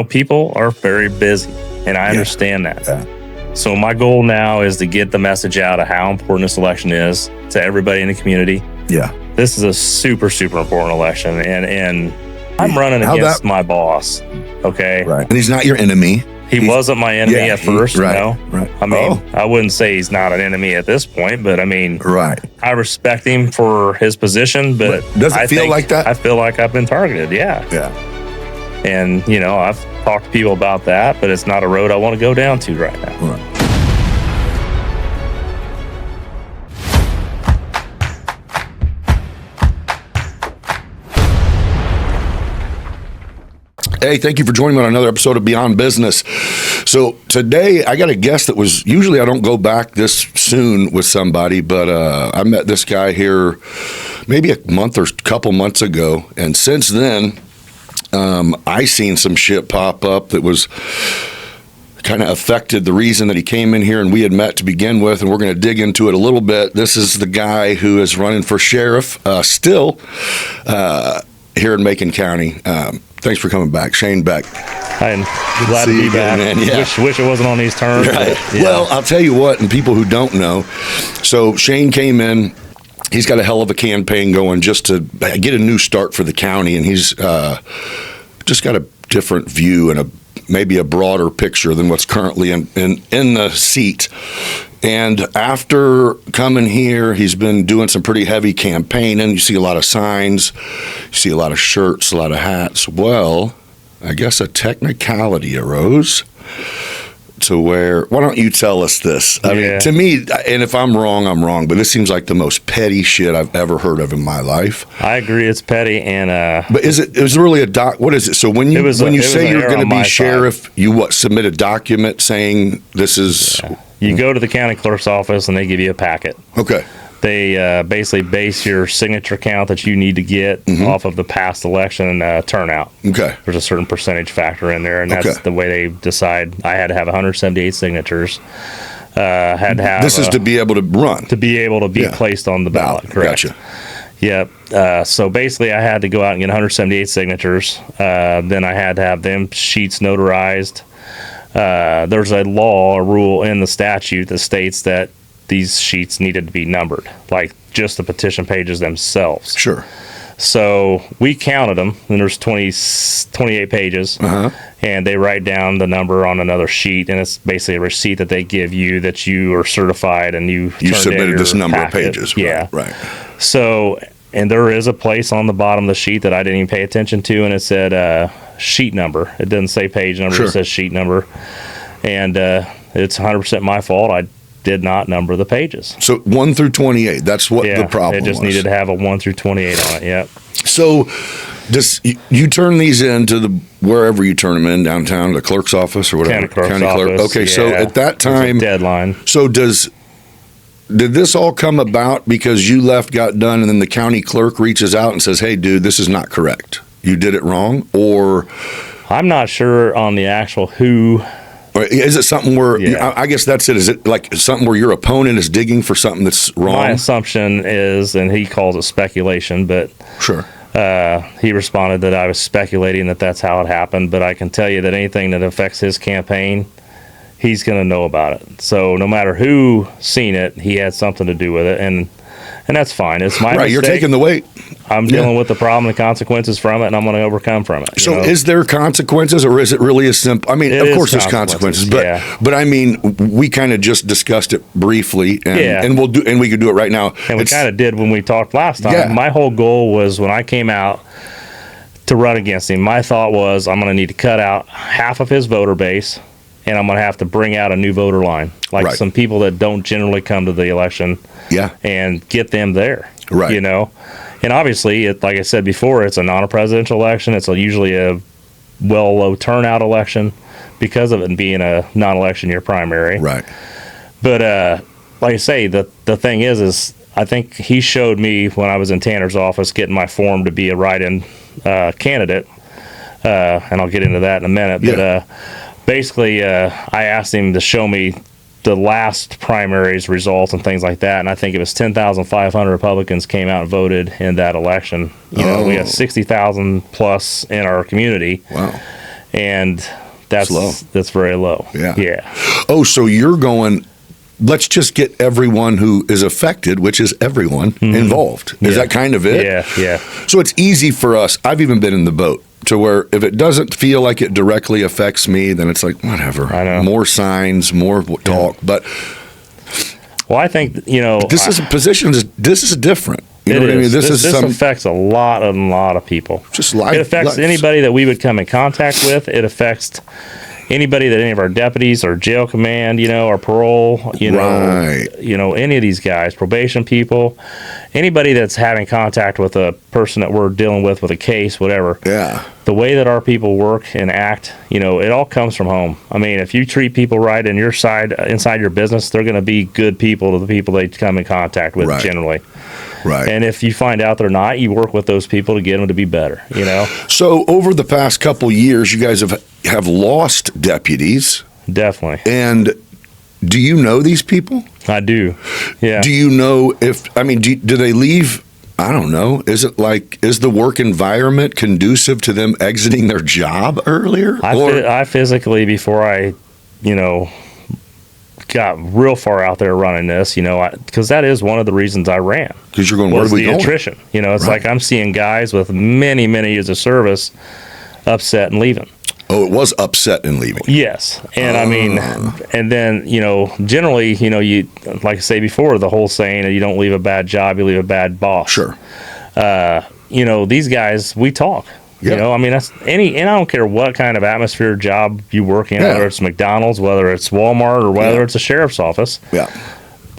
People are very busy, and I understand that. Yeah. So my goal now is to get the message out of how important this election is to everybody in the community. Yeah. This is a super, super important election, and I'm running against my boss. Okay. Right. And he's not your enemy. He wasn't my enemy at first, right. I mean, I wouldn't say he's not an enemy at this point, but I mean, I respect him for his position, but does it feel like that? I feel like I've been targeted. Yeah. Yeah. And, I've talked to people about that, but it's not a road I want to go down to right now. Right. Hey, thank you for joining me on another episode of Beyond Business. So today I got a guest that was, usually I don't go back this soon with somebody, but I met this guy here maybe a month or couple months ago. And since then, I seen some shit pop up that was kind of affected the reason that he came in here and we had met to begin with, and we're going to dig into it a little bit. This is the guy who is running for sheriff still here in Macon County. Thanks for coming back, Shane Beck. I'm glad to be back. Yeah. Wish it wasn't on these terms. Right. But, yeah. Well, I'll tell you what, and people who don't know, so Shane came in. He's got a hell of a campaign going just to get a new start for the county, and he's just got a different view and maybe a broader picture than what's currently in the seat. And after coming here, he's been doing some pretty heavy campaigning. You see a lot of signs, you see a lot of shirts, a lot of hats. Well, I guess a technicality arose to where, why don't you tell us this? I mean, to me, and if I'm wrong, but this seems like the most petty shit I've ever heard of in my life. I agree, it's petty, and but it was really what is it? So when you say you're going to be sheriff, you submit a document saying this is. Yeah. You go to the county clerk's office and they give you a packet. Okay. They basically base your signature count that you need to get off of the past election turnout. Okay. There's a certain percentage factor in there, and that's the way they decide. I had to have 178 signatures. Had to have. This is to be able to run. To be able to be placed on the ballot. Correct. Gotcha. Yep. So basically, I had to go out and get 178 signatures. Then I had to have them sheets notarized. There's a rule in the statute that states that these sheets needed to be numbered, like just the petition pages themselves. Sure. So we counted them, and there's 28 pages, and they write down the number on another sheet, and it's basically a receipt that they give you that you are certified and you submitted this number of pages. Yeah. Right. So, and there is a place on the bottom of the sheet that I didn't even pay attention to, and it said sheet number. It doesn't say page number. Sure. It says sheet number, and it's 100% my fault. I did not number the pages. So 1 through 28. That's what the problem was. It just needed to have a 1 through 28 on it. Yep. So, you turn these into wherever you turn them in, downtown, the clerk's office or whatever. County clerk. Okay. Yeah. So at that time, deadline. So did this all come about because you got done, and then the county clerk reaches out and says, "Hey, dude, this is not correct. You did it wrong," or I'm not sure on the actual who. Is it something where, I guess that's it. Is it like something where your opponent is digging for something that's wrong? My assumption is, and he calls it speculation, but sure. He responded that I was speculating that that's how it happened, but I can tell you that anything that affects his campaign, he's going to know about it. So no matter who seen it, he had something to do with it, and that's fine. It's my mistake. You're taking the weight. I'm dealing with the problem, the consequences from it, and I'm going to overcome from it. So is there consequences, or is it really as simple? I mean, of course there's consequences, but I mean, we kind of just discussed it briefly, and we could do it right now. And we kind of did when we talked last time. Yeah. My whole goal was, when I came out to run against him, my thought was, I'm going to need to cut out half of his voter base, and I'm going to have to bring out a new voter line, like some people that don't generally come to the election, and get them there, right? And obviously, like I said before, it's not a presidential election. It's usually a low turnout election because of it being a non-election year primary, right? But like I say, the thing is I think he showed me when I was in Tanner's office getting my form to be a write-in candidate, and I'll get into that in a minute. But basically, I asked him to show me the last primaries results and things like that, and I think it was 10,500 Republicans came out and voted in that election. We have 60,000 plus in our community. Wow. and that's low. That's very low. Yeah. Oh, so you're going, let's just get everyone who is affected, which is everyone, involved. Is that kind of it? Yeah. So it's easy for us. I've even been in the boat to where if it doesn't feel like it directly affects me, then it's like, whatever. I know. More signs, more talk. But well, I think, this is a position, this is different. You know what I mean? This affects a lot of people. Just life. It affects anybody that we would come in contact with. It affects anybody that any of our deputies, our jail command, our parole, any of these guys, probation people, anybody that's having contact with a person that we're dealing with a case, whatever. Yeah. The way that our people work and act, it all comes from home. I mean, if you treat people right in your inside your business, they're going to be good people to the people they come in contact with generally. Right. And if you find out they're not, you work with those people to get them to be better, So over the past couple years, you guys have lost deputies. Definitely. And do you know these people? I do. Yeah. Do you know do they leave? I don't know. Is the work environment conducive to them exiting their job earlier? I physically, before I, got real far out there running this, because that is one of the reasons I ran. Because you're going, where are we going? Attrition. It's like I'm seeing guys with many, many years of service upset and leaving. Oh, it was upset and leaving. Yes. And I mean, and then, generally, you, like I say before, the whole saying, you don't leave a bad job, you leave a bad boss. Sure. These guys, we talk. Yeah. That's and I don't care what kind of atmosphere job you work in, whether it's McDonald's, whether it's Walmart, or whether it's a sheriff's office. Yeah.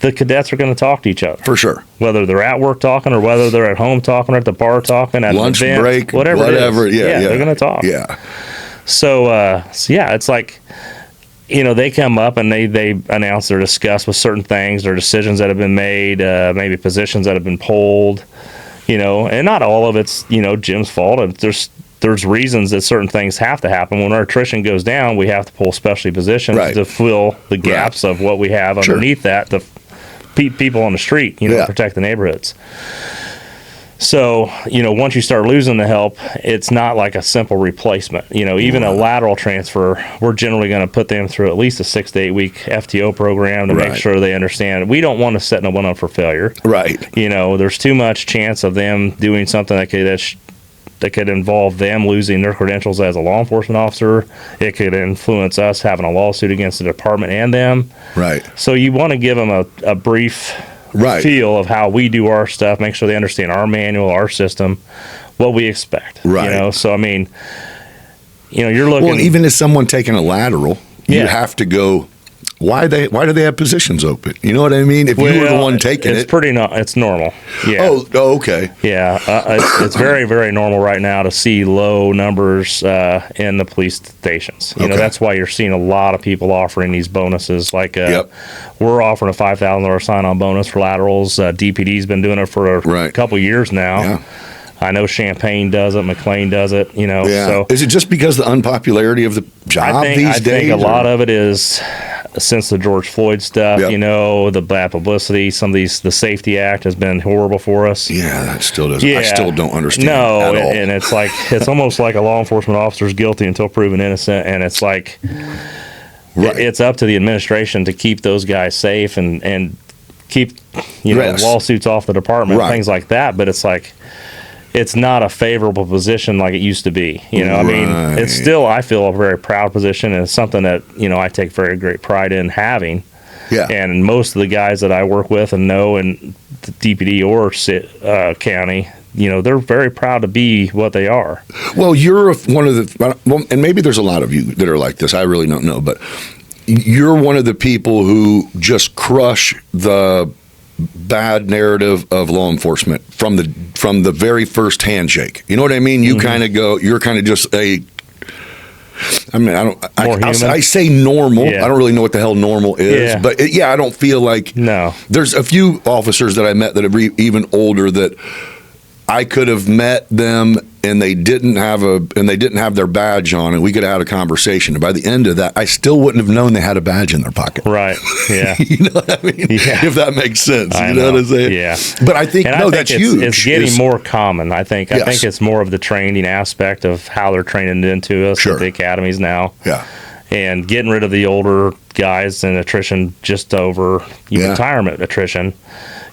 The cadets are going to talk to each other. For sure. Whether they're at work talking or whether they're at home talking or at the bar talking, at lunch an event, break, whatever. Yeah, they're going to talk. Yeah. So it's like, they come up and they announce or discuss with certain things or decisions that have been made, maybe positions that have been pulled, and not all of it's, Jim's fault. There's reasons that certain things have to happen. When our attrition goes down, we have to pull specialty positions to fill the gaps of what we have underneath that, the people on the street, protect the neighborhoods. So, once you start losing the help, it's not like a simple replacement. Even a lateral transfer, we're generally going to put them through at least a 6 to 8 week FTO program to make sure they understand. We don't want to set no one up for failure. Right. There's too much chance of them doing something that could involve them losing their credentials as a law enforcement officer. It could influence us having a lawsuit against the department and them. Right. So you want to give them a brief feel of how we do our stuff, make sure they understand our manual, our system, what we expect. Right. So, you're looking... Well, even as someone taking a lateral, you have to go... Why do they have positions open? You know what I mean? If you were the one taking it's it's normal. Yeah. Oh, okay. Yeah, it's very, very normal right now to see low numbers in the police stations. That's why you're seeing a lot of people offering these bonuses. Like we're offering a $5,000 sign-on bonus for laterals. DPD's been doing it for a couple years now. Yeah. I know Champaign does it, McLean does it, So is it just because of the unpopularity of the job these days? I think a lot of it is since the George Floyd stuff, the bad publicity, the Safety Act has been horrible for us. Yeah, that still doesn't. I still don't understand. No, at all. And it's like it's almost like a law enforcement officer is guilty until proven innocent, and it's like it's up to the administration to keep those guys safe and keep lawsuits off the department, things like that. But it's like, it's not a favorable position like it used to be. It's still, I feel, a very proud position, and it's something that, I take very great pride in having. Yeah. And most of the guys that I work with and know in the DPD or county, they're very proud to be what they are. Well, you're one of the, and maybe there's a lot of you that are like this. I really don't know, but you're one of the people who just crush the bad narrative of law enforcement from the very first handshake. You know what I mean? You kind of go, you're kind of just I say normal. Yeah. I don't really know what the hell normal is, but I don't feel like there's a few officers that I met that are even older that I could have met them and they didn't have their badge on, and we could have had a conversation. And by the end of that, I still wouldn't have known they had a badge in their pocket. Right. Yeah. You know what I mean? Yeah. If that makes sense. I You know what I'm saying? Yeah. But I think, that's huge. It's getting more common. I think Yes. it's more of the training aspect of how they're training into us Sure. at the academies now. Yeah. And getting rid of the older guys and attrition just over retirement attrition.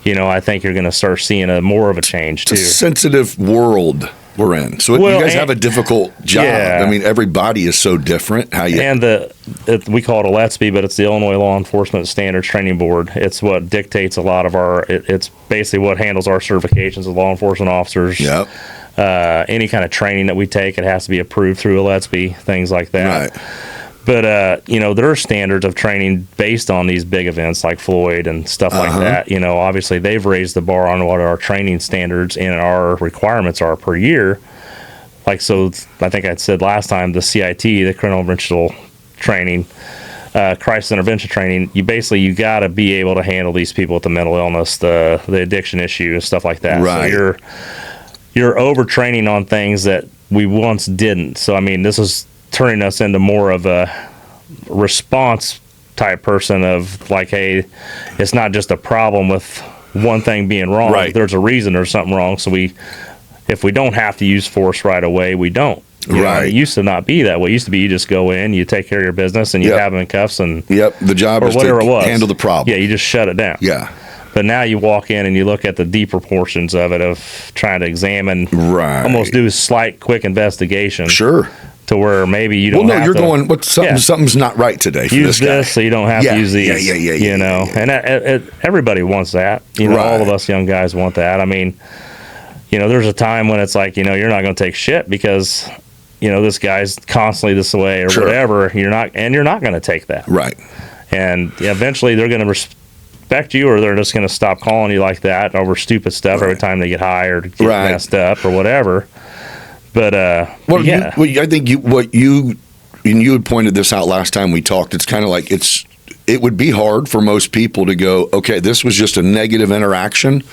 You know, I think you're going to start seeing more of a change too. It's a sensitive world we're in. So you guys have a difficult job. Yeah. I mean, everybody is so different. And we call it a LETSB, but it's the Illinois Law Enforcement Standards Training Board. It's what dictates a lot of it's basically what handles our certifications as law enforcement officers. Yep. Any kind of training that we take, it has to be approved through a LETSB, things like that. Right. But, there are standards of training based on these big events like Floyd and stuff like that. You know, obviously they've raised the bar on what our training standards and our requirements are per year. Like, so I think I said last time, the CIT, the criminal interventional training, crisis intervention training, you got to be able to handle these people with the mental illness, the addiction issue and stuff like that. Right. So you're overtraining on things that we once didn't. So, I mean, this is turning us into more of a response type person of like, hey, it's not just a problem with one thing being wrong. Right. There's a reason there's something wrong. So if we don't have to use force right away, we don't. You know, it used to not be that way. It used to be you just go in, you take care of your business, and you have them in cuffs and the job is to handle the problem. Yeah, you just shut it down. Yeah. But now you walk in and you look at the deeper portions of it, of trying to examine, almost do a slight, quick investigation. Sure. To where maybe you don't. Well, no, you're going. Something's not right today. For use this so you don't have to use these. You know, and everybody wants that. You know, all of us young guys want that. I mean, you know, there's a time when it's like, you know, you're not going to take shit because, you know, this guy's constantly this way or whatever. You're not going to take that. Right. And eventually they're going to respect you, or they're just going to stop calling you like that over stupid stuff every time they get high or get messed up or whatever. But I think you had pointed this out last time we talked. It's kind of like it would be hard for most people to go, okay, this was just a negative interaction.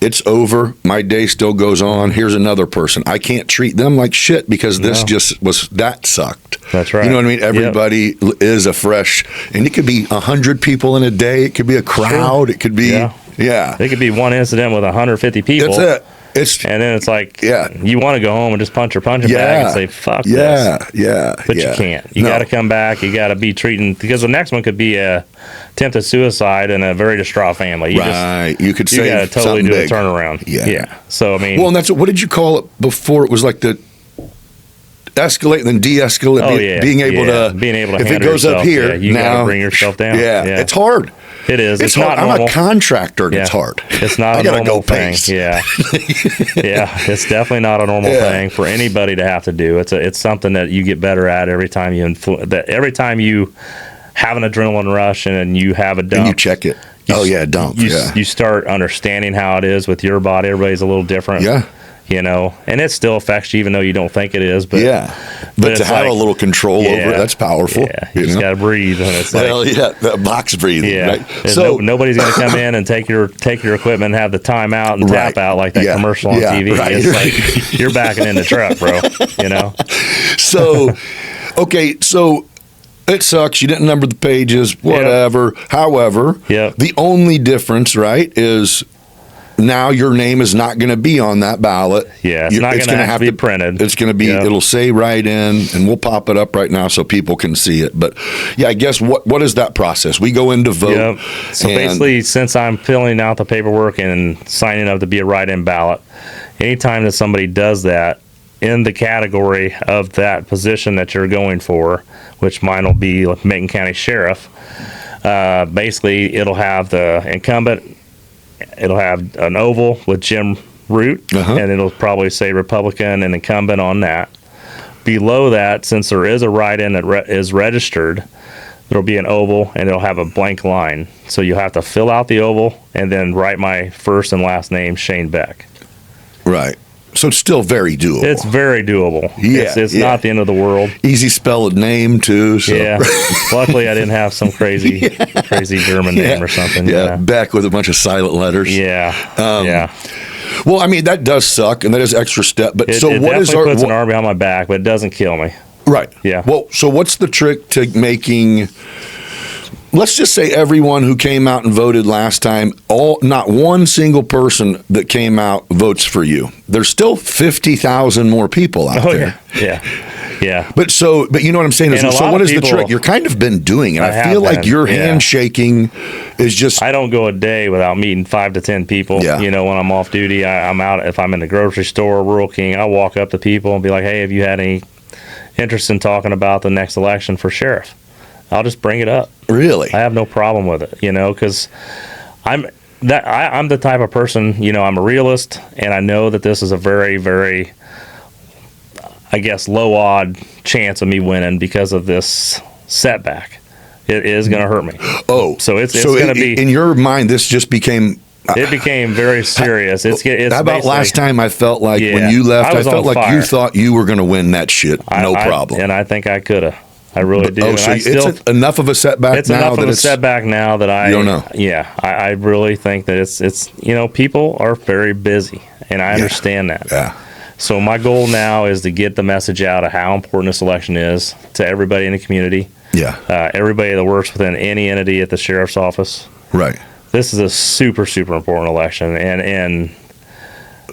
It's over. My day still goes on. Here's another person. I can't treat them like shit because this that sucked. That's right. You know what I mean? Everybody is a fresh, and it could be 100 people in a day. It could be a crowd. Sure. It could be, It could be one incident with 150 people. That's it. And then it's like, you want to go home and just punch your bag and say, fuck this. But you can't. You got to come back. You got to be treating, because the next one could be a attempted suicide in a very distraught family. You could say you got to totally do a turnaround. Yeah. So, I mean. Well, and that's what did you call it before? It was like the escalate and then de-escalate. Being able to if it goes yourself, up here, you got to bring yourself down. Yeah. It's hard. It is. It's hard. I'm a contractor, and it's hard. It's not a normal thing. Yeah. It's definitely not a normal thing for anybody to have to do. It's something that you get better at every time you have an adrenaline rush and you have a dump. And you check it. Dump. You start understanding how it is with your body. Everybody's a little different. Yeah. You know, and it still affects you even though you don't think it is. But but to have a little control over it, that's powerful. Yeah, you just got to breathe. And it's that box breathing. Yeah, right? So nobody's going to come in and take your equipment and have the timeout and tap out like that commercial on TV. Right. It's like you're backing in the truck, bro. You know. So, so it sucks. You didn't number the pages, whatever. Yep. However, the only difference, right, is now your name is not going to be on that ballot. Yeah, it's not going to have to be printed. It's going to be, it'll say right in, and we'll pop it up right now so people can see it. But I guess what is that process? We go in to vote. Yep. So basically, since I'm filling out the paperwork and signing up to be a write-in ballot, anytime that somebody does that in the category of that position that you're going for, which mine will be Macon County Sheriff, basically it'll have the incumbent. It'll have an oval with Jim Root, and it'll probably say Republican and incumbent on that. Below that, since there is a write-in that is registered, there'll be an oval, and it'll have a blank line. So you'll have to fill out the oval and then write my first and last name, Shane Beck. Right. So it's still very doable. It's very doable. Yeah, it's not the end of the world. Easy spelled name too. So. Yeah. Luckily, I didn't have some crazy German name or something. Yeah. Beck with a bunch of silent letters. Yeah. Well, I mean, that does suck, and that is extra step. But It what definitely is our puts an arm behind my back, but it doesn't kill me. right? Yeah. Well, so what's the trick to making? Let's just say everyone who came out and voted last time, not one single person that came out votes for you. There's still 50,000 more people out there. Yeah. But you know what I'm saying? And So what is the trick? You're kind of been doing it. I feel like your handshaking is just. I don't go a day without meeting 5 to 10 people. Yeah. You know, when I'm off duty, I'm out. If I'm in the grocery store, Rural King, I'll walk up to people and be like, "Hey, have you had any interest in talking about the next election for sheriff?" I'll just bring it up. Really? I have no problem with it, you know, because I'm the type of person, you know, I'm a realist, and I know that this is a very, very, I guess, low odd chance of me winning because of this setback. It is going to hurt me. Oh, so it's going to be in your mind. This just became. It became very serious. It's how about last time? I felt like when you left, I felt like fire. You thought you were going to win that shit, no problem. And I think I could have. I really do. Oh, so it's enough of a setback. It's enough of a setback now that I don't know. Yeah, I really think that it's you know, people are very busy, and I understand that. Yeah. So my goal now is to get the message out of how important this election is to everybody in the community. Yeah. Everybody that works within any entity at the sheriff's office. Right. This is a super, super important election, and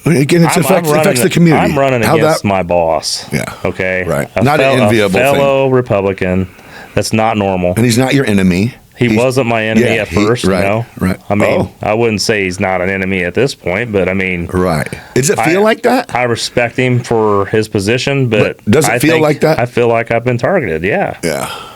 again, it affects the community. I'm running against my boss. Yeah. Okay. Right. Not an enviable thing. A fellow Republican. That's not normal. And he's not your enemy. He wasn't my enemy at first. Right. You know? Right. I mean, I wouldn't say he's not an enemy at this point, but I mean. Right. Does it feel like that? I respect him for his position, but does it feel like that? I feel like I've been targeted. Yeah. Yeah.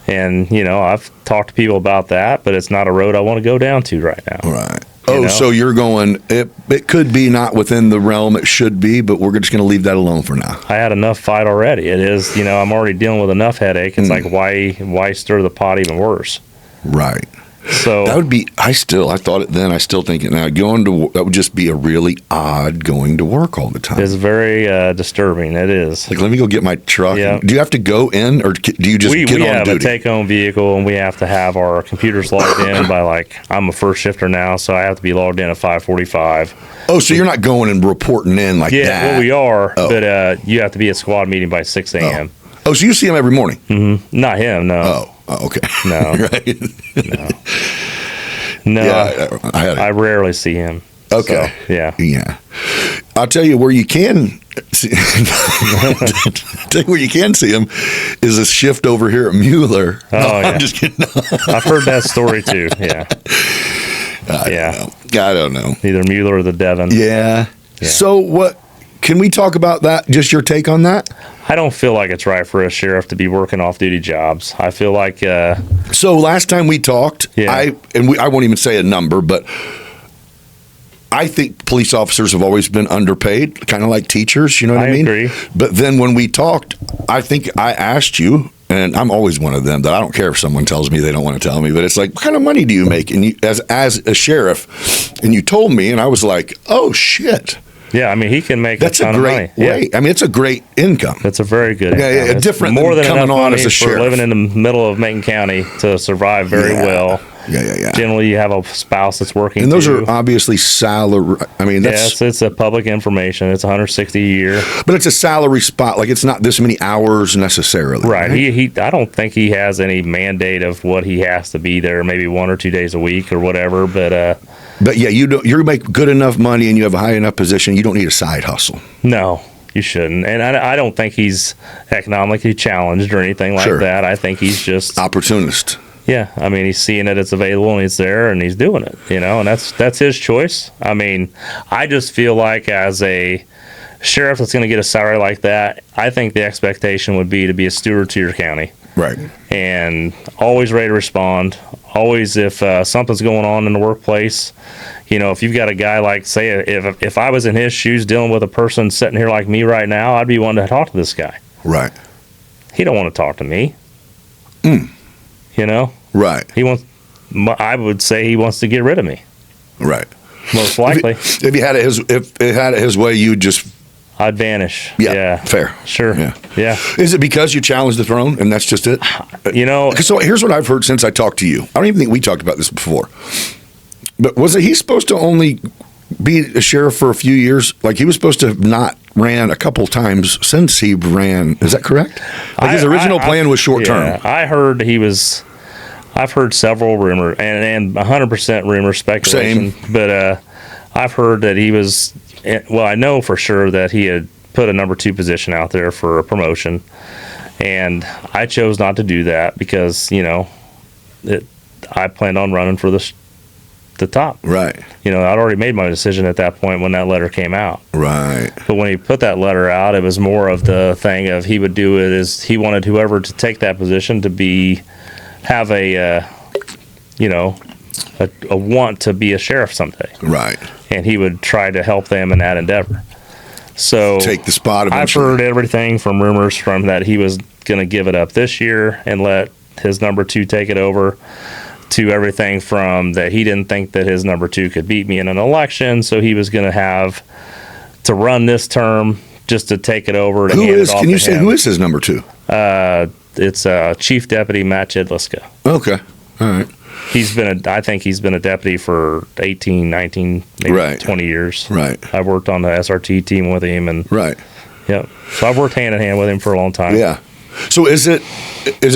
And, you know, I've talked to people about that, but it's not a road I want to go down to right now. Right. So you're going, it could be not within the realm it should be, but we're just going to leave that alone for now. I had enough fight already. It is, you know, I'm already dealing with enough headache. It's like, why stir the pot even worse? Right. So that would be, I thought it then, I still think it now. That would just be a really odd going to work all the time. It's very disturbing. It is. Like, let me go get my truck. Yeah. Do you have to go in, or do you just get on duty? We have a take-home vehicle, and we have to have our computers logged in by, like, I'm a first shifter now, so I have to be logged in at 5:45. Oh, so you're not going and reporting in like that? Yeah, well, we are, but you have to be at squad meeting by 6 a.m. Oh, so you see him every morning? Mm-hmm. Not him, no. Oh, okay. No. Right. No. Yeah, I rarely see him. Okay. So, yeah. Yeah. I'll tell you where you can see, him is a shift over here at Mueller. Oh, yeah. I'm just kidding. I've heard that story too. Yeah. I don't know. Either Mueller or the Devon. Yeah. So what? Can we talk about that? Just your take on that? I don't feel like it's right for a sheriff to be working off-duty jobs. I feel like. So last time we talked, I won't even say a number, but I think police officers have always been underpaid, kind of like teachers. You know what I mean? I agree. But then when we talked, I think I asked you, and I'm always one of them that I don't care if someone tells me they don't want to tell me, but it's like, what kind of money do you make? And you, as a sheriff, and you told me, and I was like, oh shit. Yeah, I mean, he can make that's a ton a great of money. way. I mean, it's a great income. That's a very good income. Yeah, it's different more than coming enough on money as a for sheriff. living in the middle of Macon County to survive very well. Yeah. Generally, you have a spouse that's working. And those are obviously salary. I mean, that's it's a public information. It's 160 a year, but it's a salary spot. Like, it's not this many hours necessarily. Right. He I don't think he has any mandate of what he has to be there. Maybe 1 or 2 days a week or whatever. But yeah, you make good enough money and you have a high enough position. You don't need a side hustle. No, you shouldn't. And I don't think he's economically challenged or anything like that. I think he's just opportunist. Yeah, I mean, he's seeing that it's available and it's there, and he's doing it. You know, and that's his choice. I mean, I just feel like as a sheriff that's going to get a salary like that, I think the expectation would be to be a steward to your county. Right. And always ready to respond. Always, if something's going on in the workplace, you know, if you've got a guy like, say, if I was in his shoes dealing with a person sitting here like me right now, I'd be wanting to talk to this guy. Right. He don't want to talk to me. You know? Right. I would say he wants to get rid of me. Right. Most likely. If it had it his way, you'd just... I'd vanish. Yeah. Fair. Sure. Yeah. Is it because you challenged the throne and that's just it? You know... So here's what I've heard since I talked to you. I don't even think we talked about this before. But was it he's supposed to only be a sheriff for a few years? Like, he was supposed to have not ran a couple times since he ran. Is that correct? Like, his original plan was short term. I heard he was. I've heard several rumors and 100% rumor speculation. Same. But I've heard that he was. Well, I know for sure that he had put a number 2 position out there for a promotion, and I chose not to do that because I planned on running for the top. Right. I'd already made my decision at that point when that letter came out. Right. But when he put that letter out, it was more of the thing of he would do it as he wanted whoever to take that position to have a want to be a sheriff someday. Right. And he would try to help them in that endeavor. So take the spot eventually. I've heard everything from rumors from that he was going to give it up this year and let his number 2 take it over, to everything from that he didn't think that his number 2 could beat me in an election, so he was going to have to run this term just to take it over. Who is? Can you say who is his number 2? It's Chief Deputy Matt Chidliska. Okay, all right. I think he's been a deputy for 18, 19, maybe 20 years. Right. I've worked on the SRT team with him, and right. Yep. So I've worked hand in hand with him for a long time. Yeah. So is it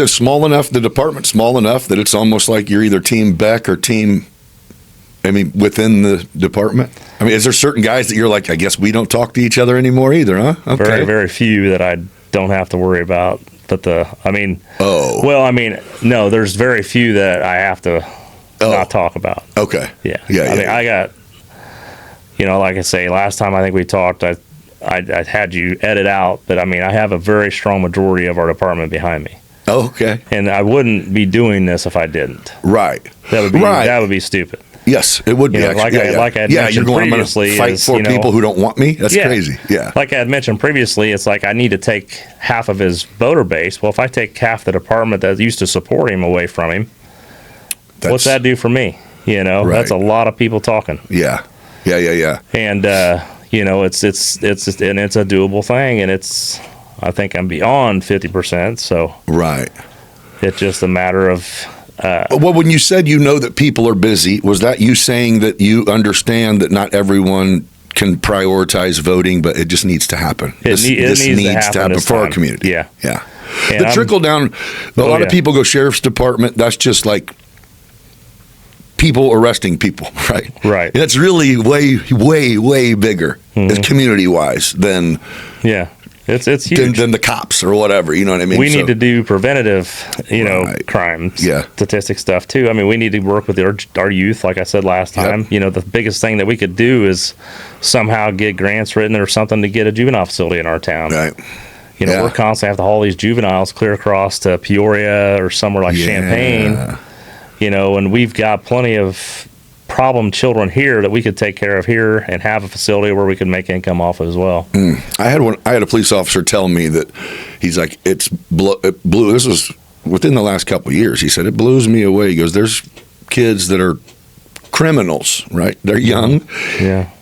small enough, the department small enough that it's almost like you're either team Beck or team, within the department? Is there certain guys that you're like, I guess we don't talk to each other anymore either, huh? Okay. Very, very few that I don't have to worry about. But no, there's very few that I have to not talk about. Okay. Yeah. Yeah. I got, like I say, last time I think we talked, I had you edit out, but I have a very strong majority of our department behind me. Oh, okay. And I wouldn't be doing this if I didn't. Right. That would be stupid. Yes, it would be. Like I had mentioned previously, fight for people who don't want me. That's crazy. Yeah. Like I had mentioned previously, it's like I need to take half of his voter base. Well, if I take half the department that used to support him away from him, what's that do for me? That's a lot of people talking. Yeah. And it's a doable thing, and I think I'm beyond 50%. So right. It's just a matter of. Well, when you said that people are busy, was that you saying that you understand that not everyone can prioritize voting, but it just needs to happen? This needs to happen for our community. Yeah. Yeah. The trickle down, a lot of people go sheriff's department, that's just like people arresting people, right? Right. And it's really way, way, way bigger community-wise than... Yeah. It's huge. Than the cops or whatever, you know what I mean? We need to do preventative, crime statistic stuff too. We need to work with our youth, like I said last time. Yep. The biggest thing that we could do is somehow get grants written or something to get a juvenile facility in our town. Right. We're constantly have to haul these juveniles clear across to Peoria or somewhere like Champaign. And we've got plenty of problem children here that we could take care of here and have a facility where we could make income off of as well. I had a police officer tell me that he's like, it blew. This was within the last couple of years. He said it blows me away. He goes, there's kids that are criminals, right? They're young,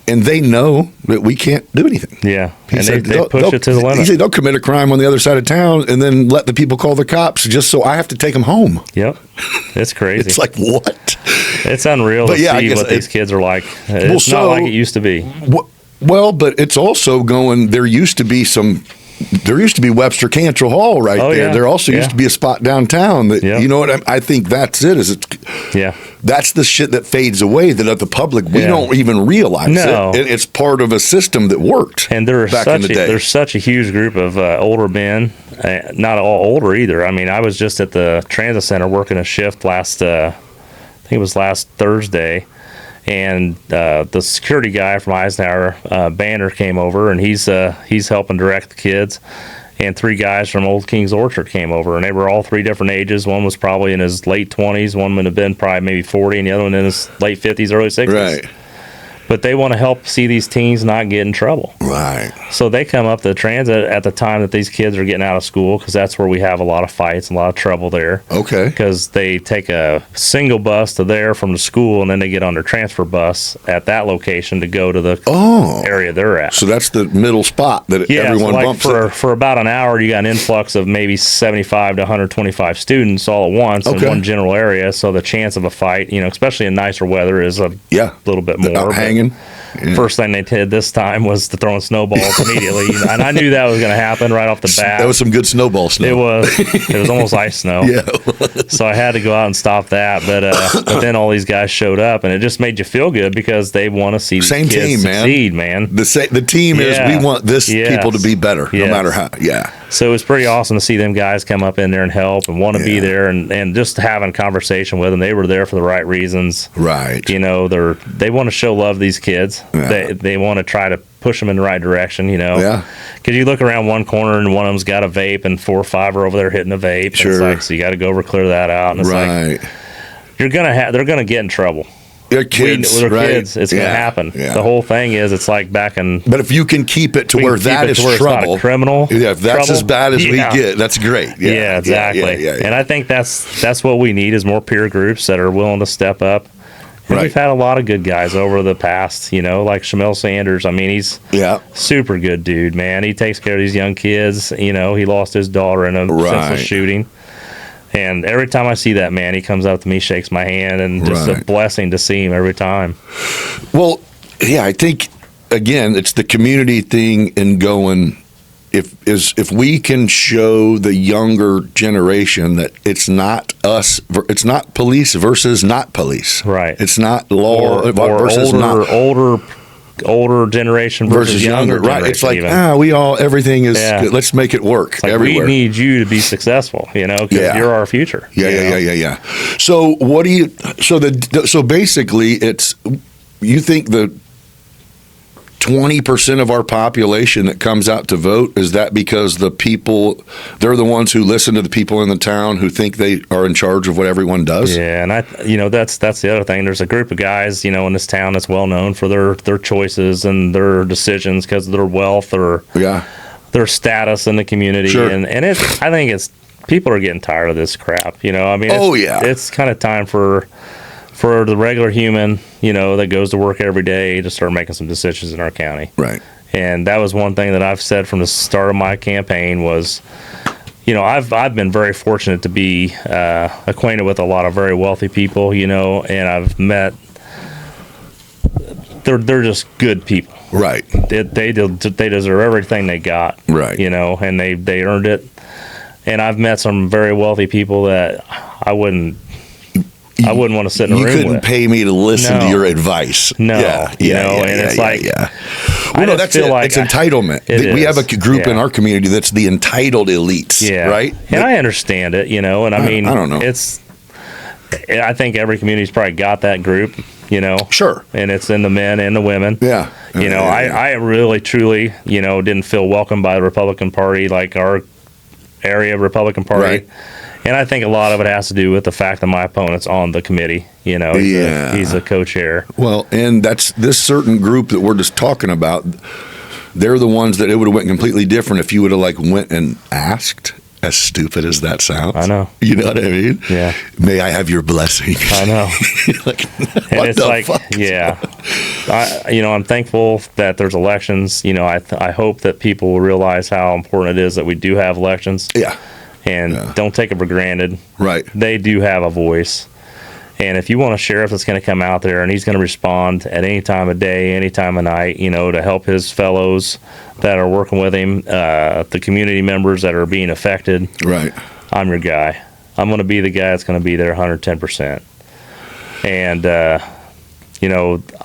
and they know that we can't do anything. Yeah, and they push it to the limit. He said they'll commit a crime on the other side of town and then let the people call the cops just so I have to take them home. Yep, it's crazy. It's like, what? It's unreal to see what these kids are like. It's not like it used to be. Well, but it's also going. There used to be Webster Cantrell Hall right there. Yeah. There also used to be a spot downtown that you know what I think that's it. That's the shit that fades away that at the public we don't even realize it. It's part of a system that worked. And there's such a huge group of older men, not all older either. I was just at the transit center working a shift last Thursday. And the security guy from Eisenhower, Banner, came over, and he's helping direct the kids. And 3 guys from Old King's Orchard came over, and they were all 3 different ages. One was probably in his late 20s, one would have been probably maybe 40, and the other one in his late 50s, early 60s. Right. But they want to help see these teens not get in trouble. Right. So they come up to the transit at the time that these kids are getting out of school, because that's where we have a lot of fights and a lot of trouble there. Okay. Because they take a single bus to there from the school, and then they get on their transfer bus at that location to go to the area they're at. So that's the middle spot that everyone bumps for about an hour, you got an influx of maybe 75 to 125 students all at once in one general area. So the chance of a fight, especially in nicer weather, is a little bit more. Hanging. First thing they did this time was to throwing snowballs immediately, and I knew that was going to happen right off the bat. That was some good snowball snow. It was almost ice snow. Yeah. So I had to go out and stop that, but then all these guys showed up, and it just made you feel good because they want to see these Same kids team, succeed, man. The team is, we want this people to be better, no matter how. Yeah. So it was pretty awesome to see them guys come up in there and help and want to be there, and just having a conversation with them. They were there for the right reasons. Right. You know, they want to show love to these kids. Yeah. They want to try to push them in the right direction, you know. Yeah. Because you look around one corner and one of them's got a vape and 4 or 5 are over there hitting a vape. Sure. It's like, so you got to go over, clear that out. And it's like, they're going to get in trouble. They're kids, with their right? kids, it's going to happen. Yeah. The whole thing is, it's like back in. But if you can keep it to where that is trouble, trouble, it's not a criminal. Yeah, if that's trouble, as bad as we get, that's great. Yeah, exactly. Yeah. And I think that's what we need is more peer groups that are willing to step up. And Right. we've had a lot of good guys over the past, you know, like Shamel Sanders. I mean, he's super good dude, man. He takes care of these young kids. You know, he lost his daughter in a senseless shooting. And every time I see that man, he comes up to me, shakes my hand, and just a blessing to see him every time. Well, yeah, I think again, it's the community thing and going. If we can show the younger generation that it's not us, it's not police versus not police. Right. It's not law or versus older generation versus younger right? It's like even. Everything is. Good. Let's make it work it's like everywhere. We need you to be successful, you know, because you're our future. Yeah. So what do you? So basically, it's you think the 20% of our population that comes out to vote, is that because the people, they're the ones who listen to the people in the town who think they are in charge of what everyone does? Yeah, and that's the other thing. There's a group of guys, in this town that's well known for their choices and their decisions because of their wealth or their status in the community. Sure. And I think people are getting tired of this crap. I mean, it's kind of time for the regular human, that goes to work every day to start making some decisions in our county. Right. And that was one thing that I've said from the start of my campaign was, I've been very fortunate to be acquainted with a lot of very wealthy people, and I've met, they're just good people. Right. They deserve everything they got. Right. And they earned it. And I've met some very wealthy people that I wouldn't want to sit in a room with. You couldn't pay me to listen to your advice. No. And it's like... Well, no, it's entitlement. We have a group in our community that's the entitled elites, right? And I understand it, and I mean... I don't know. I think every community's probably got that group, Sure. And it's in the men and the women. Yeah. I really, truly, didn't feel welcomed by the Republican Party, like our area Republican Party. Right. And I think a lot of it has to do with the fact that my opponent's on the committee. He's a co-chair. Well, and that's this certain group that we're just talking about. They're the ones that it would have went completely different if you would have went and asked. As stupid as that sounds, I know. You know what I mean? Yeah. May I have your blessing? I know. And it's like, fuck? Yeah. I'm thankful that there's elections. I hope that people will realize how important it is that we do have elections. Yeah. And don't take it for granted. Right. They do have a voice. And if you want a sheriff that's going to come out there and he's going to respond at any time of day, any time of night, to help his fellows that are working with him, the community members that are being affected. Right. I'm your guy. I'm going to be the guy that's going to be there 110%. And,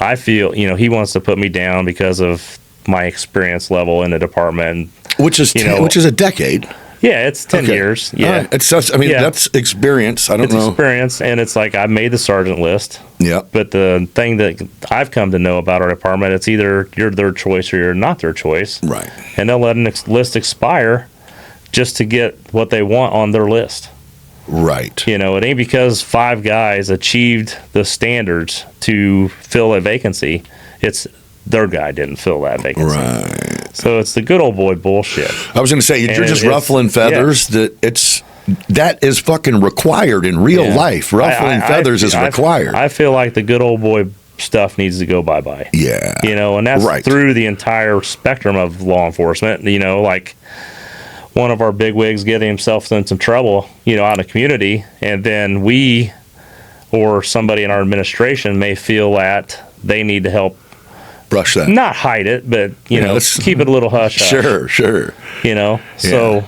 I feel, he wants to put me down because of my experience level in the department. Which is a decade. Yeah, it's 10 years. Yeah. Right. It's such, that's experience. I don't know. It's experience, and it's like I made the sergeant list. Yeah. But the thing that I've come to know about our department, it's either you're their choice or you're not their choice. Right. And they'll let a list expire just to get what they want on their list. Right. It ain't because 5 guys achieved the standards to fill a vacancy. It's their guy didn't fill that vacancy. Right. So it's the good old boy bullshit. I was going to say, you're just ruffling feathers. That is fucking required in real life. Ruffling feathers is required. I feel like the good old boy stuff needs to go bye-bye. Yeah. And that's through the entire spectrum of law enforcement. Like one of our bigwigs getting himself in some trouble, out in the community, and then we or somebody in our administration may feel that they need to help brush that. Not hide it, but keep it a little hush. Sure. So,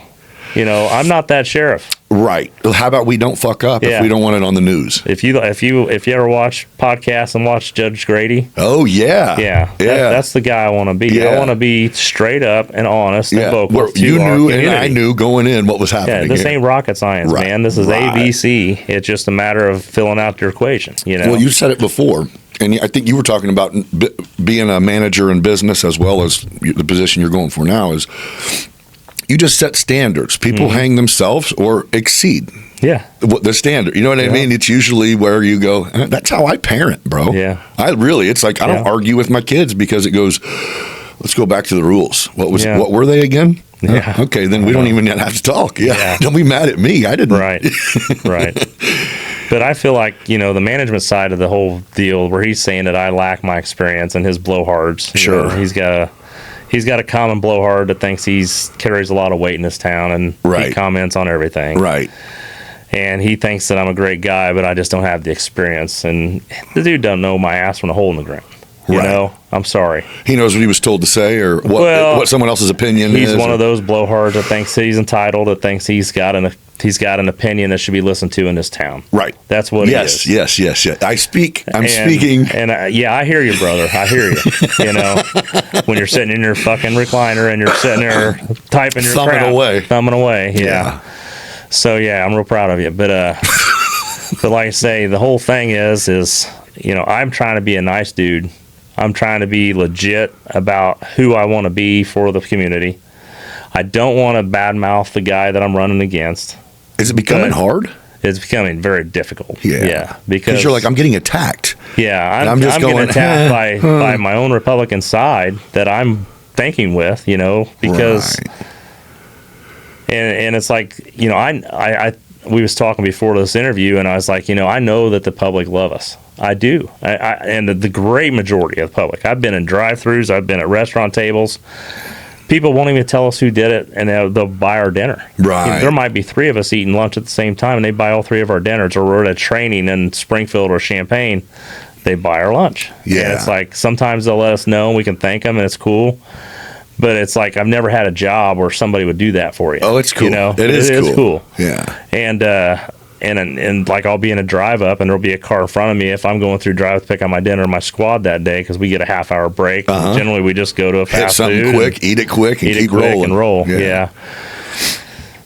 I'm not that sheriff. Right. How about we don't fuck up if we don't want it on the news? If you ever watch podcasts and watch Judge Grady, oh yeah, that's the guy I want to be. Yeah. I want to be straight up and honest and vocal. Where you knew and I knew going in what was happening. Yeah, this ain't rocket science, man. This is ABC. It's just a matter of filling out your equation. Well, you said it before, and I think you were talking about being a manager in business as well as the position you're going for now is. You just set standards. People hang themselves or exceed the standard. You know what I mean? It's usually where you go, that's how I parent, bro. Yeah. It's like I don't argue with my kids because it goes, let's go back to the rules. What were they again? Yeah. Okay, then we don't even have to talk. Yeah. Don't be mad at me. I didn't. Right. But I feel like, the management side of the whole deal where he's saying that I lack my experience and his blowhards. Sure. He's got a common blowhard that thinks carries a lot of weight in this town, and he comments on everything. Right. And he thinks that I'm a great guy, but I just don't have the experience. And the dude doesn't know my ass from a hole in the ground. You know? I'm sorry. He knows what he was told to say or what someone else's opinion is. He's one of those blowhards that thinks he's entitled, that thinks he's got an opinion that should be listened to in this town. Right. That's what it is. Yes. I'm speaking. And I hear you, brother. I hear you. When you're sitting in your fucking recliner and you're sitting there typing your thumbing away. Yeah. So I'm real proud of you. But but like I say, the whole thing is I'm trying to be a nice dude. I'm trying to be legit about who I want to be for the community. I don't want to badmouth the guy that I'm running against. Is it becoming hard? It's becoming very difficult. Yeah. Because you're like, I'm getting attacked. Yeah. I'm getting attacked by my own Republican side that I'm thinking with, because, and it's like, we was talking before this interview and I was like, I know that the public love us. I do. And the great majority of the public. I've been in drive-thrus. I've been at restaurant tables. People won't even tell us who did it, and they'll buy our dinner. Right. There might be three of us eating lunch at the same time, and they buy all three of our dinners, or we're at a training in Springfield or Champaign. They buy our lunch. Yeah. And it's like sometimes they'll let us know, and we can thank them, and it's cool. But it's like I've never had a job where somebody would do that for you. Oh, it's cool. It is cool. Yeah. And like I'll be in a drive up and there'll be a car in front of me if I'm going through drive to pick up my dinner in my squad that day because we get a half-hour break. Generally, we just go to a fast food. Hit something quick, eat it quick, and keep rolling. And roll. Yeah.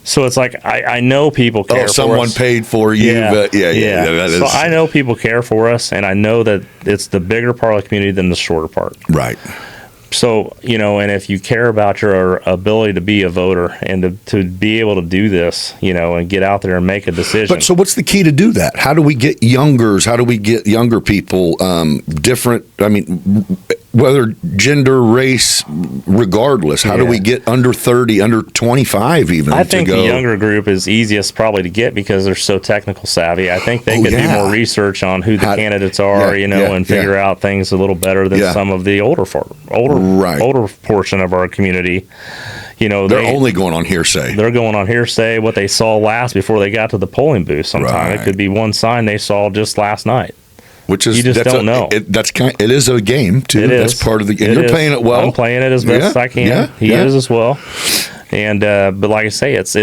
So it's like I know people care for us. Oh, someone paid for you. Yeah. So I know people care for us, and I know that it's the bigger part of the community than the shorter part. Right. So, and if you care about your ability to be a voter and to be able to do this, and get out there and make a decision. But so what's the key to do that? How do we get How do we get younger people, different, whether gender, race, regardless, how do we get under 30, under 25 even I think the younger group is easiest probably to get because they're so technical savvy. I think they could do more research on who the candidates are, and figure out things a little better than some of the older portion of our community. They're only going on hearsay. They're going on hearsay, what they saw last before they got to the polling booth sometime. It could be one sign they saw just last night. Which is, you just don't know. It is a game too. That's part of the game. And you're playing it well. I'm playing it as best as I can. He is as well. And but like I say, it's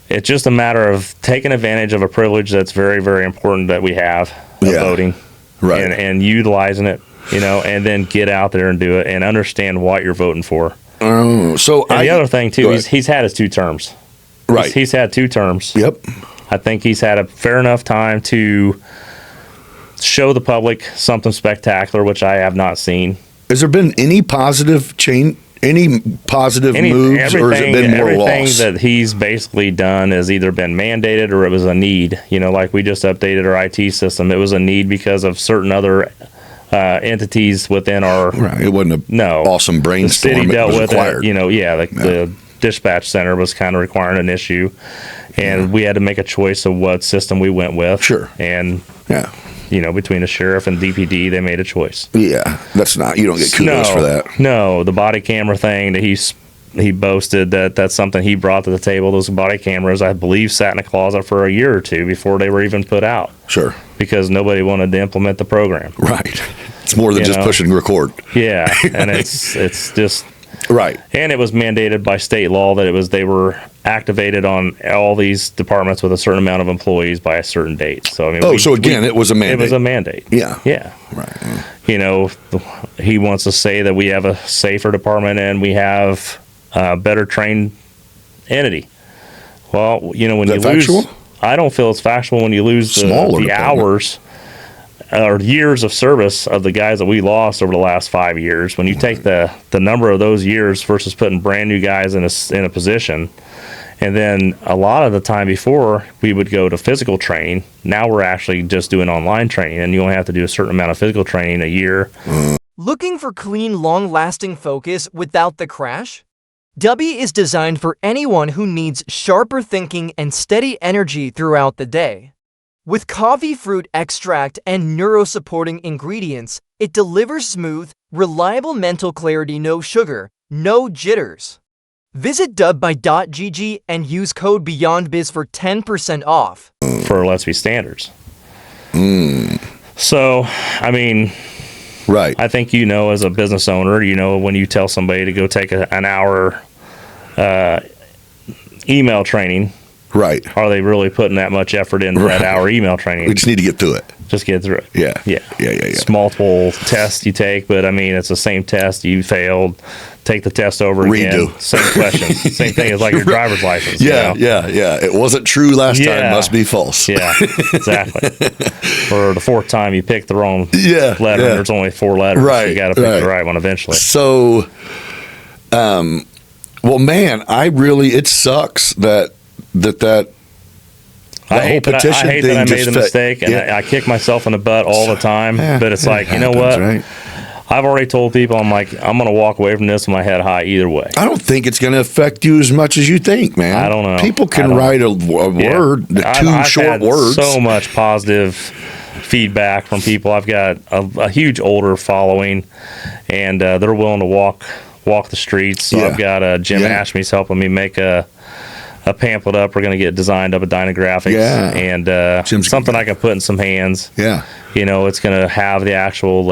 just a matter of taking advantage of a privilege that's very, very important that we have of voting, and utilizing it, and then get out there and do it and understand what you're voting for. The other thing too, he's had his 2 terms. Right. He's had 2 terms. Yep. I think he's had a fair enough time to show the public something spectacular, which I have not seen. Has there been any positive change, any positive moves, or has it been more loss? Everything that he's basically done has either been mandated or it was a need. Like we just updated our IT system. It was a need because of certain other entities within our... Right. It wasn't awesome brainstorm. The city dealt with required. it. The dispatch center was kind of requiring an issue. And we had to make a choice of what system we went with. Sure. And, between the sheriff and DPD, they made a choice. Yeah. That's not, you don't get kudos for that. No, the body camera thing that he boasted that's something he brought to the table. Those body cameras, I believe, sat in a closet for a year or 2 before they were even put out. Sure. Because nobody wanted to implement the program. Right. It's more than just push and record. Yeah, and it's just right. And it was mandated by state law that they were activated on all these departments with a certain amount of employees by a certain date. So I mean, it was a mandate. It was a mandate. Yeah. Right. Yeah. You know, he wants to say that we have a safer department and we have a better trained entity. Well, you know, when you lose, factual? I don't feel it's factual when you lose the hours or years of service of the guys that we lost over the last 5 years. When you take the number of those years versus putting brand new guys in a position, and then a lot of the time before we would go to physical training, now we're actually just doing online training, and you only have to do a certain amount of physical training a year. Looking for clean, long-lasting focus without the crash? W is designed for anyone who needs sharper thinking and steady energy throughout the day. With coffee fruit extract and neuro-supporting ingredients, it delivers smooth, reliable mental clarity, no sugar, no jitters. Visit dub.gg and use code BeyondBiz for 10% off. For Let's Be Standards. So, I mean, right. I think as a business owner, when you tell somebody to go take an hour email training, right? Are they really putting that much effort into that hour email training? We just need to get through it. Just get through it. Yeah. It's multiple tests you take, but I mean, it's the same test. You failed. Take the test over again. Redo. Same questions. Same thing as like your driver's license. Yeah. It wasn't true last time. Must be false. Yeah, exactly. Or the fourth time you picked the wrong letter. Yeah. There's only 4 letters. Right. So you got to pick the right one eventually. So, well, man, it sucks that I hate that I made the mistake, and I kick myself in the butt all the time. But it's like, you know what? Right? I've already told people, I'm going to walk away from this with my head high either way. I don't think it's going to affect you as much as you think, man. I don't know. People can write a word, I've short had words. So much positive feedback from people. I've got a huge older following, and they're willing to walk the streets. So I've got Jim Ashme's helping me make a pamphlet up. We're going to get designed up at Dynographics, and something I can put in some hands. Yeah. It's going to have the actual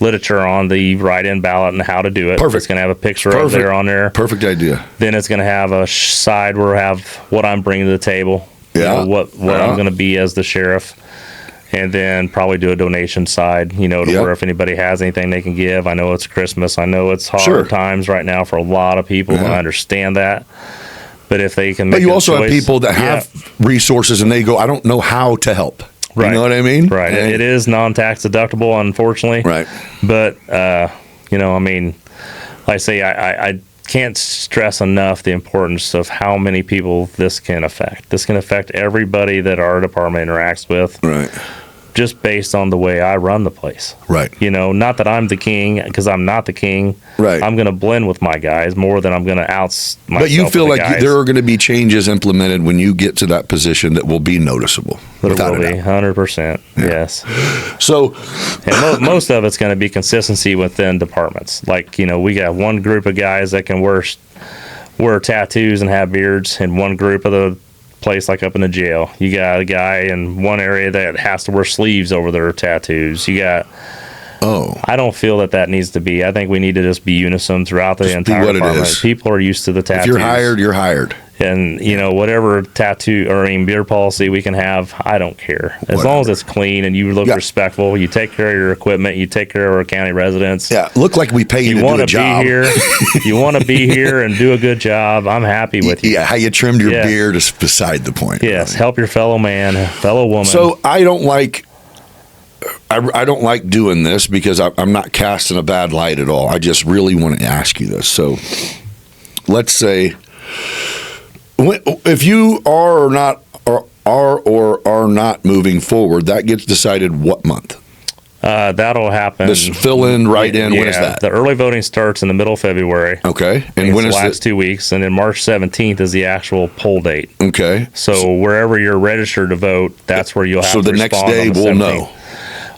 literature on the write-in ballot and how to do it. Perfect. It's going to have a picture up there on there. Perfect idea. Then it's going to have a side where I have what I'm bringing to the table. What I'm going to be as the sheriff. And then probably do a donation side, where if anybody has anything they can give. I know it's Christmas. I know it's hard times right now for a lot of people. I understand that. But if they can make But you also have people that have resources and they go, I don't know how to help. Right. You know what I mean? Right. And it is non-tax deductible, unfortunately. Right. But, I mean, like I say, I can't stress enough the importance of how many people this can affect. This can affect everybody that our department interacts with. Right. Just based on the way I run the place. Right. Not that I'm the king, because I'm not the king. Right. I'm going to blend with my guys more than I'm going to myself. But you feel like there are going to be changes implemented when you get to that position that will be noticeable. There will be, 100%. Yeah. Yes. So, and most of it's going to be consistency within departments. Like, we got one group of guys that can wear tattoos and have beards, and one group of the place like up in the jail. You got a guy in one area that has to wear sleeves over their tattoos. You got I don't feel that needs to be. I think we need to just be unison throughout the entire department. People are used to the tattoos. If you're hired, you're hired. And, whatever tattoo or beer policy we can have, I don't care. As long as it's clean and you look respectful, you take care of your equipment, you take care of our county residents. Yeah, look like we pay you to do a job. You want to be here and do a good job. I'm happy with you. Yeah, how you trimmed your beard is beside the point. Yes, really. Help your fellow man, fellow woman. So I don't like doing this because I'm not casting a bad light at all. I just really want to ask you this. So let's say, if you are or not moving forward, that gets decided what month? That'll happen. This fill-in, write-in, when is that? The early voting starts in the middle of February. Okay. And when is the last 2 weeks? And then March 17th is the actual poll date. Okay. So wherever you're registered to vote, that's where you'll have to respond. So the next day we'll know.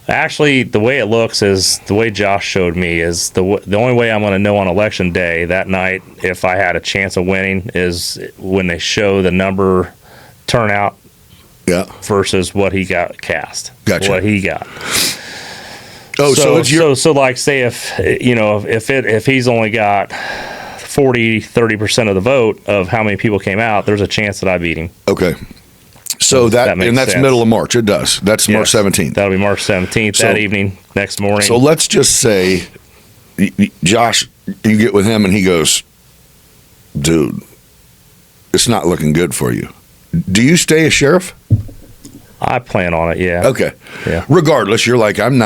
Actually, the way it looks is the way Josh showed me is the only way I'm going to know on election day that night if I had a chance of winning is when they show the number turnout versus what he got cast. Gotcha. What he got. Oh, so it's your so like say if he's only got 30% of the vote of how many people came out, there's a chance that I beat him. okay. So That makes and that's sense. middle of March. It does. That's March Yes, 17th. That'll be March 17th that evening, next morning. So let's just say, Josh, you get with him and he goes, dude, it's not looking good for you. Do you stay a sheriff? I plan on it. Yeah. Okay. Yeah. Regardless, you're like, I'm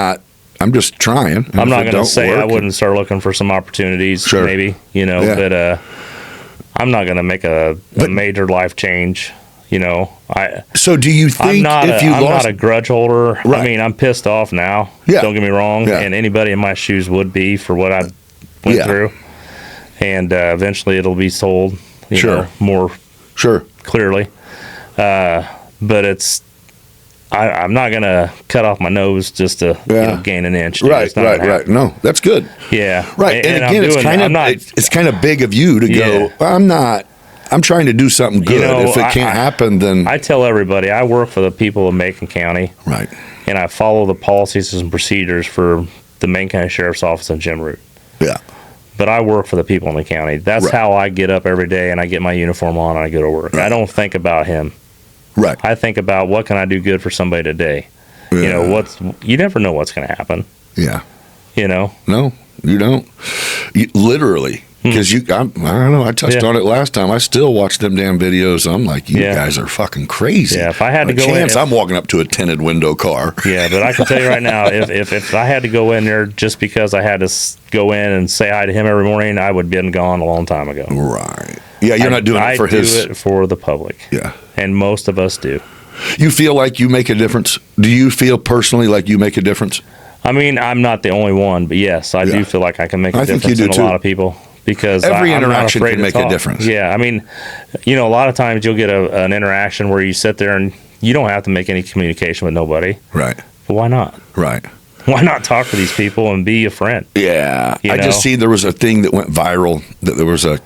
just trying. And I'm not if it going to don't say I work- wouldn't start looking for some opportunities, Sure. maybe, Yeah. but I'm not going to make a major life change. So do you think I'm not a grudge holder. Right. I mean, I'm pissed off now. Yeah. Don't get me wrong. Yeah. And anybody in my shoes would be for what I went Yeah. through. And eventually it'll be sold, Sure. more Sure. clearly. But I'm not going to cut off my nose just to gain an inch. Dude. It's not gonna happen. Right. No, that's good. Yeah. Right. And again, it's kind of big of you to go, I'm trying to do something good. If it can't happen, then I tell everybody I work for the people of Macon County. Right. And I follow the policies and procedures for the Macon County Sheriff's Office and Jim Root. Yeah. But I work for the people in the county. That's Right. how I get up every day and I get my uniform on and I go to work. Right. I don't think about him. Right. I think about what can I do good for somebody today. Yeah. You never know what's going to happen. Yeah. No, you don't. Literally. Because I don't know. I touched on it last time. I still watch them damn videos. I'm like, you guys are fucking crazy. Yeah, if I had to go in, I'm walking up to a tinted window car. Yeah, but I can tell you right now, if I had to go in there just because I had to go in and say hi to him every morning, I would have been gone a long time ago. Right. Yeah, you're not doing it for his. I do it for the public. Yeah. And most of us do. You feel like you make a difference? Do you feel personally like you make a difference? I mean, I'm not the only one, but yes, I do feel like I can make a difference in a lot of people. Because every interaction can make a difference. Yeah, I mean, a lot of times you'll get an interaction where you sit there and you don't have to make any communication with nobody. Right. But why not? Right. Why not talk to these people and be a friend? Yeah. I just see there was a thing that went viral that there was a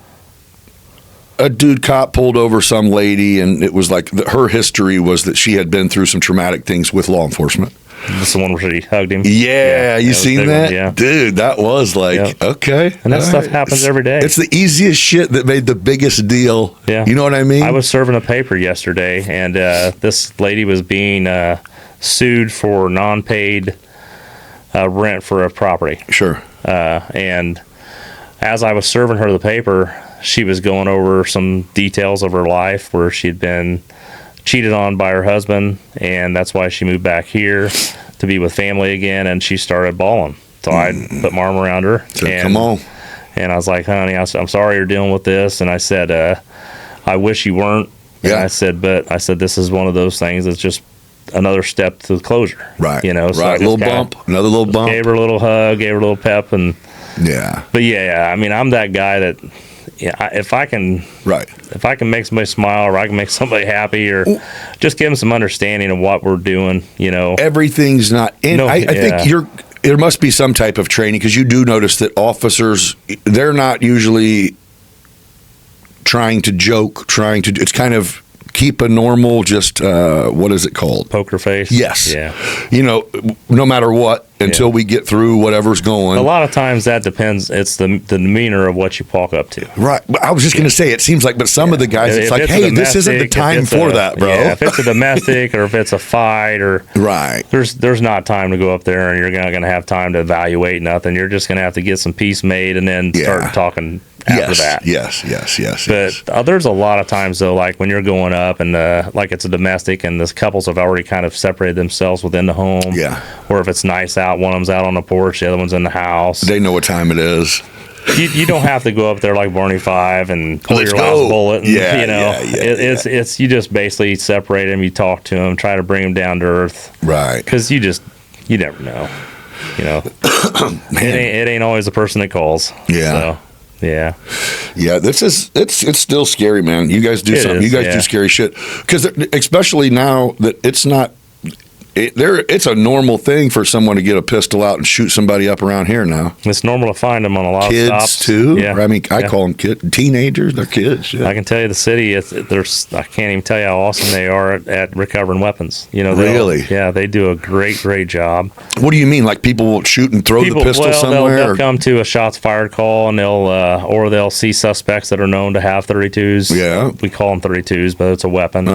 dude cop pulled over some lady, and it was like her history was that she had been through some traumatic things with law enforcement. That's the one where she hugged him. Yeah, you seen that? Yeah. Dude, that was like, okay. And that stuff happens every day. It's the easiest shit that made the biggest deal. Yeah. You know what I mean? I was serving a paper yesterday, and this lady was being sued for non-paid rent for a property. Sure. And as I was serving her the paper, she was going over some details of her life where she'd been cheated on by her husband, and that's why she moved back here to be with family again, and she started bawling. So I put my arm around her. So, come on. And I was like, honey, I'm sorry you're dealing with this. And I said, I wish you weren't. Yeah. And I said, this is one of those things that's just another step to closure. Right. So right. Little bump, another little bump. Gave her a little hug, gave her a little pep, and but I mean, I'm that guy that if I can make somebody smile, or I can make somebody happy, or just give them some understanding of what we're doing, everything's not. And I think there must be some type of training, because you do notice that officers, they're not usually trying to joke, it's kind of keep a normal, just what is it called? Poker face. Yes. Yeah. No matter what, until we get through whatever's going. A lot of times that depends. It's the demeanor of what you walk up to. Right. I was just going to say, it seems like, but some of the guys, it's like, hey, this isn't the time for that, bro. Yeah, if it's a domestic or if it's a fight, or there's not time to go up there, and you're not going to have time to evaluate nothing. You're just going to have to get some peace made and then start talking after that. Yes. But there's a lot of times, though, like when you're going up and like it's a domestic and the couples have already kind of separated themselves within the home. Yeah. Or if it's nice out, one of them's out on the porch, the other one's in the house. They know what time it is. You don't have to go up there like Barney Five and pull your last bullet. And, it's you just basically separate them. You talk to them, try to bring them down to earth. Right. Because you never know. It ain't always the person that calls. Yeah. So, yeah. It's still scary, man. You guys do something. You guys do scary shit, because especially now that it's not. it's a normal thing for someone to get a pistol out and shoot somebody up around here now. It's normal to find them on a lot Kids of stops. too. Yeah. I mean, I call them teenagers. They're kids. Shit. I can tell you the city. I can't even tell you how awesome they are at recovering weapons. Really? Yeah, they do a great job. What do you mean? Like people will shoot and throw the pistol somewhere? They'll come to a shots fired call, and they'll see suspects that are known to have 32s. Yeah, we call them 32s, but it's a weapon.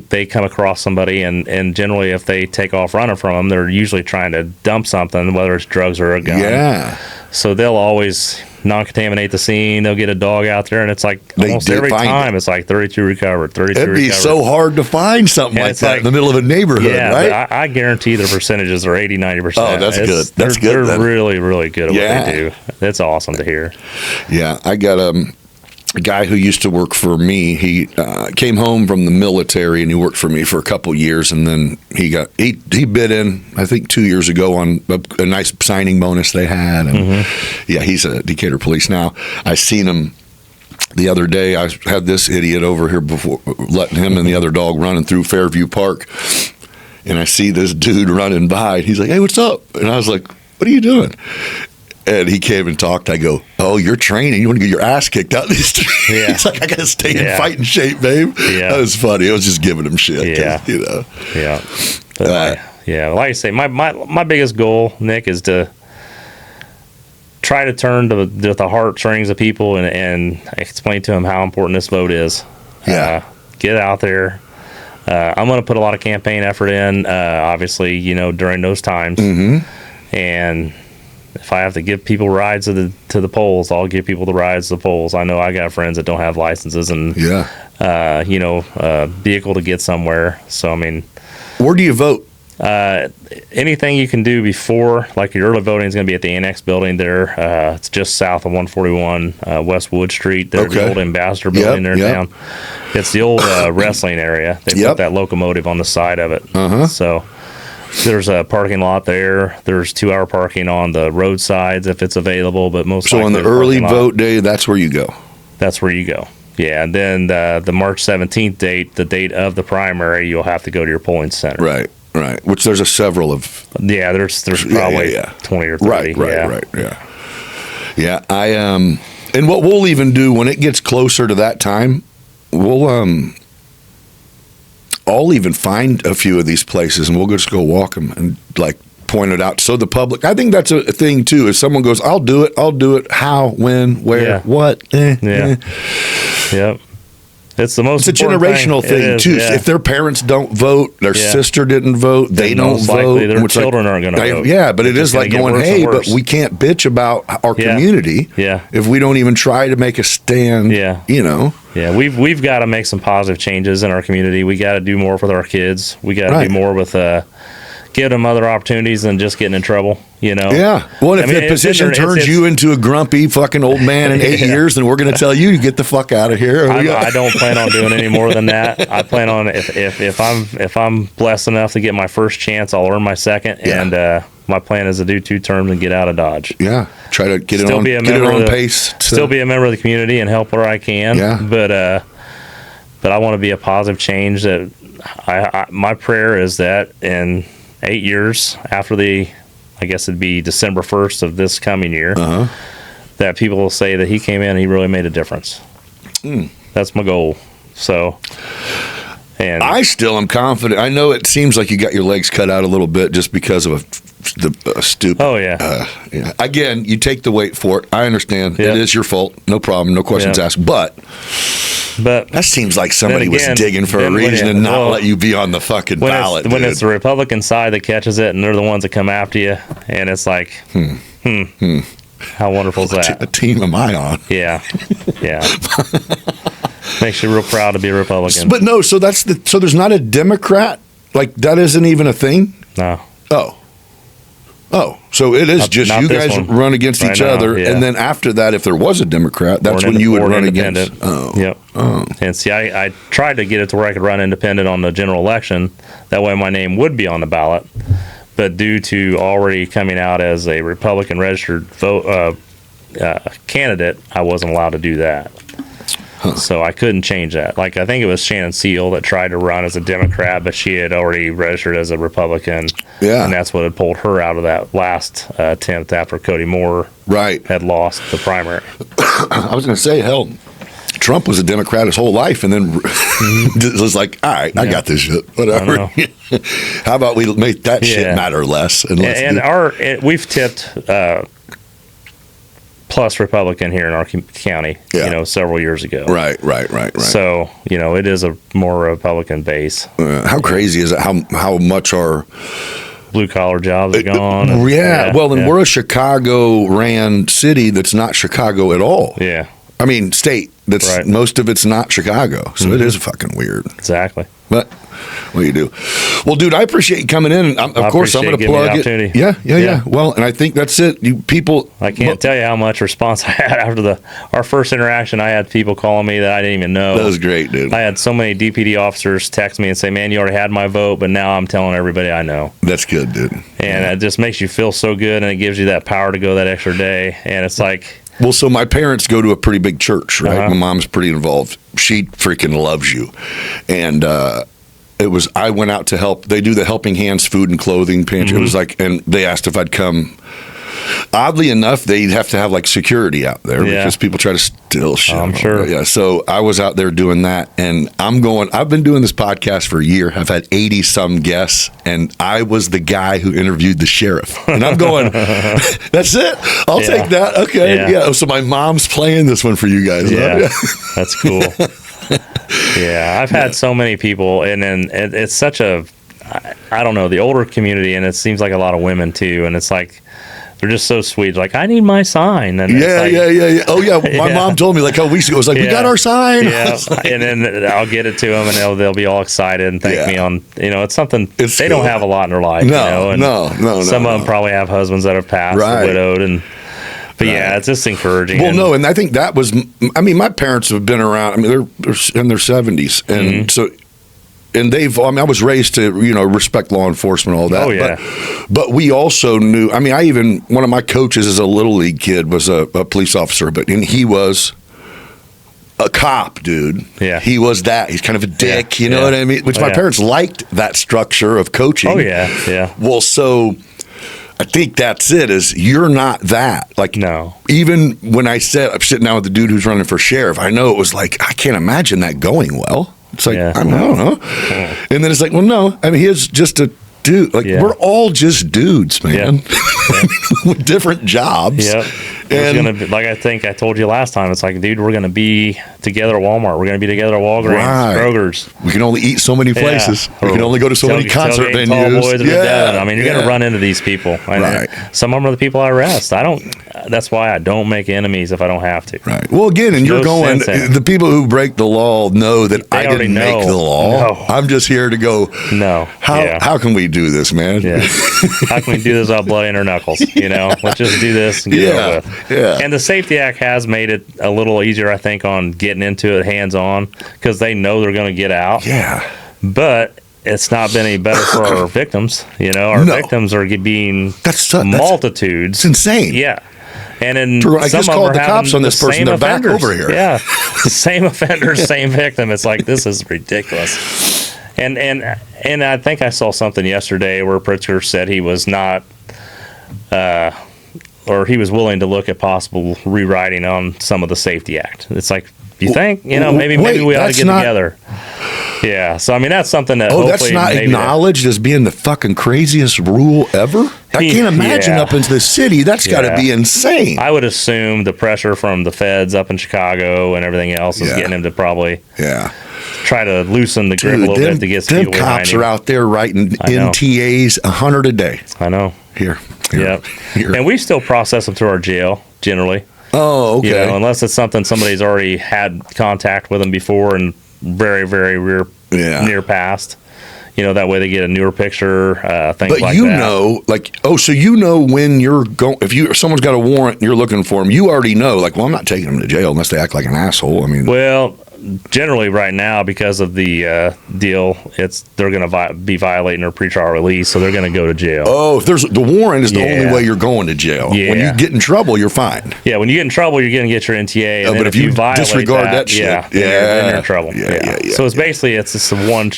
They come across somebody, and generally, if they take off running from them, they're usually trying to dump something, whether it's drugs or a gun. Yeah. So they'll always non-contaminate the scene. They'll get a dog out there, and it's like almost every time it's like 32 recovered, 32 It'd be so hard to find something like that in the middle of a neighborhood, right? But I guarantee the percentages are 80, 90%. Oh, that's good. That's good. They're really, really good at what they do. That's awesome to hear. Yeah, I got a guy who used to work for me. He came home from the military and he worked for me for a couple years, and then he bid in, I think 2 years ago, on a nice signing bonus they had. And yeah, he's a Decatur police now. I seen him the other day. I had this idiot over here before, letting him and the other dog running through Fairview Park, and I see this dude running by. He's like, "Hey, what's up?" And I was like, "What are you doing?" And he came and talked. I go, "Oh, you're training. You want to get your ass kicked out these streets?" Yeah. He's like, "I got to stay in fighting shape, babe." Yeah. That was funny. I was just giving him shit. Yeah. Yeah. But like I say, my biggest goal, Nick, is to try to turn to the heartstrings of people and explain to them how important this vote is. Yeah. Get out there. I'm going to put a lot of campaign effort in, obviously, during those times. And if I have to give people rides to the polls, I'll give people the rides to the polls. I know I got friends that don't have licenses and vehicle to get somewhere. So I mean, where do you vote? Anything you can do before, like your early voting is going to be at the Annex building there. It's just south of 141 West Wood Street. There's the old Ambassador building there down. It's the old wrestling area. They put that locomotive on the side of it. So there's a parking lot there. There's 2-hour parking on the roadsides if it's available, but most so on the early vote day, that's where you go. That's where you go. Yeah, and then the March 17th date, the date of the primary, you'll have to go to your polling center. Right. Which there's several of. Yeah, there's probably 20 or 30. Right. Yeah. And what we'll even do when it gets closer to that time, I'll even find a few of these places and we'll just go walk them and like point it out. So the public, I think that's a thing too. If someone goes, I'll do it. How, when, where, what? Yep. It's the most. It's a generational thing too. Yeah. If their parents don't vote, their sister didn't vote, they don't vote. Their children aren't going to vote. Yeah, but it is like going, hey, but we can't bitch about our community. Yeah. If we don't even try to make a stand. Yeah. Yeah, we've got to make some positive changes in our community. We got to do more with our kids. We got to do more with give them other opportunities than just getting in trouble. Yeah. Well, if the position turns you into a grumpy fucking old man in 8 years, then we're going to tell you to get the fuck out of here. I don't plan on doing any more than that. I plan on if I'm blessed enough to get my first chance, I'll earn my second. Yeah. And my plan is to do 2 terms and get out of Dodge. Yeah. Try to get it on pace. Still be a member of the community and help where I can. Yeah. But I want to be a positive change. That my prayer is that in 8 years after I guess it'd be December 1st of this coming year, that people will say that he came in and he really made a difference. That's my goal. So, and I still am confident. I know it seems like you got your legs cut out a little bit just because of a stupid. Oh yeah. Again, you take the weight for it. I understand. It is your fault. No problem. No questions asked. But that seems like somebody was digging for a reason and not let you be on the fucking ballot. When it's the Republican side that catches it and they're the ones that come after you, and it's like, how wonderful is that? What team am I on? Yeah. Makes you real proud to be a Republican. But no, so there's not a Democrat? Like that isn't even a thing? No. Oh, so it is just you guys run against each other, and then after that, if there was a Democrat, that's when you would run against. Yep. And see, I tried to get it to where I could run independent on the general election. That way, my name would be on the ballot. But due to already coming out as a Republican registered candidate, I wasn't allowed to do that. So I couldn't change that. Like, I think it was Shannon Seal that tried to run as a Democrat, but she had already registered as a Republican. Yeah. And that's what had pulled her out of that last attempt after Cody Moore had lost the primary. I was going to say, hell, Trump was a Democrat his whole life, and then was like, all right, I got this shit. Whatever. How about we make that shit matter less? And we've tipped plus Republican here in our county, several years ago. Right. So, it is a more Republican base. How crazy is it? How much our blue collar jobs are gone? Well, then we're a Chicago-ran city that's not Chicago at all. Yeah. I mean, state. That's most of it's not Chicago, so it is fucking weird. Exactly. But what do you do? Well, dude, I appreciate you coming in. Of course, I'm going to plug it. Yeah. Well, and I think that's it. I can't tell you how much response I had after our first interaction. I had people calling me that I didn't even know. That was great, dude. I had so many DPD officers text me and say, "Man, you already had my vote, but now I'm telling everybody I know." That's good, dude. And it just makes you feel so good, and it gives you that power to go that extra day. And it's like. Well, so my parents go to a pretty big church, right? My mom's pretty involved. She freaking loves you. And I went out to help. They do the Helping Hands food and clothing pantry. It was like, and they asked if I'd come. Oddly enough, they have to have like security out there because people try to steal shit. I'm sure. Yeah. So I was out there doing that, and I've been doing this podcast for a year. I've had 80 some guests, and I was the guy who interviewed the sheriff. And I'm going, that's it. I'll take that. Okay. Yeah. So my mom's playing this one for you guys. Yeah. That's cool. Yeah. I've had so many people, and then it's such I don't know, the older community, and it seems like a lot of women too. And it's like, they're just so sweet. Like, I need my sign. And yeah. Oh, yeah. My mom told me like a couple weeks ago. It was like, we got our sign. Yeah. And then I'll get it to them, and they'll be all excited and thank me on, it's something they don't have a lot in their life. No, some of them probably have husbands that have passed, widowed, but it's just encouraging. Well, and I think that was, my parents have been around. I mean, they're in their 70s. And so, and I was raised to, respect law enforcement, all that. Oh, yeah. But we also knew, one of my coaches as a Little League kid was a police officer, and he was a cop, dude. Yeah. He was that. He's kind of a dick, you know what I mean? Which my parents liked that structure of coaching. Oh, yeah. Well, so I think that's it, is you're not that. Like, no. Even when I'm sitting down with the dude who's running for sheriff, I know it was like, I can't imagine that going well. It's like, I don't know. And then it's like, well, no. He's just a dude. Like, we're all just dudes, man. With different jobs. Yeah. And like I think I told you last time, it's like, dude, we're going to be together at Walmart. We're going to be together at Walgreens, Kroger's. We can only eat so many places. We can only go to so many concert venues. Tall boys you're going to run into these people. Some of them are the people I arrest. That's why I don't make enemies if I don't have to. Right. Well, again, and you're going, the people who break the law know that I didn't make the law. No. I'm just here to go, how can we do this, man? Yeah. How can we do this without blowing our knuckles? Let's just do this and get it over with. Yeah. And the Safety Act has made it a little easier, I think, on getting into it hands-on, because they know they're going to get out. Yeah. But it's not been any better for our victims. Our victims are being multitudes. It's insane. Yeah. And then I just called the cops on this person. They're back over here. Yeah. Same offenders, same victim. It's like, this is ridiculous. And I think I saw something yesterday where Pritzker said he was not or he was willing to look at possible rewriting on some of the Safety Act. It's like, you think? Maybe we ought to get together. Yeah. So, that's something that that's not acknowledged as being the fucking craziest rule ever? I can't imagine up into the city. That's got to be insane. I would assume the pressure from the feds up in Chicago and everything else is getting him to probably try to loosen the grip a little bit to get some people behind cops are out there writing NTAs 100 a day. I know. Here. And we still process them through our jail, generally. Oh, okay. Unless it's something somebody's already had contact with them before and very, very near past. That way they get a newer picture, things like that. So when you're going, if someone's got a warrant and you're looking for them, you already know, like, well, I'm not taking them to jail unless they act like an asshole. Well, generally right now, because of the deal, they're going to be violating their pretrial release, so they're going to go to jail. Oh, if there's the warrant is the only way you're going to jail. Yeah. When you get in trouble, you're fine. Yeah, when you get in trouble, you're going to get your NTA. And then but if you violate disregard that shit, then you're in trouble. Yeah. So it's basically just a one.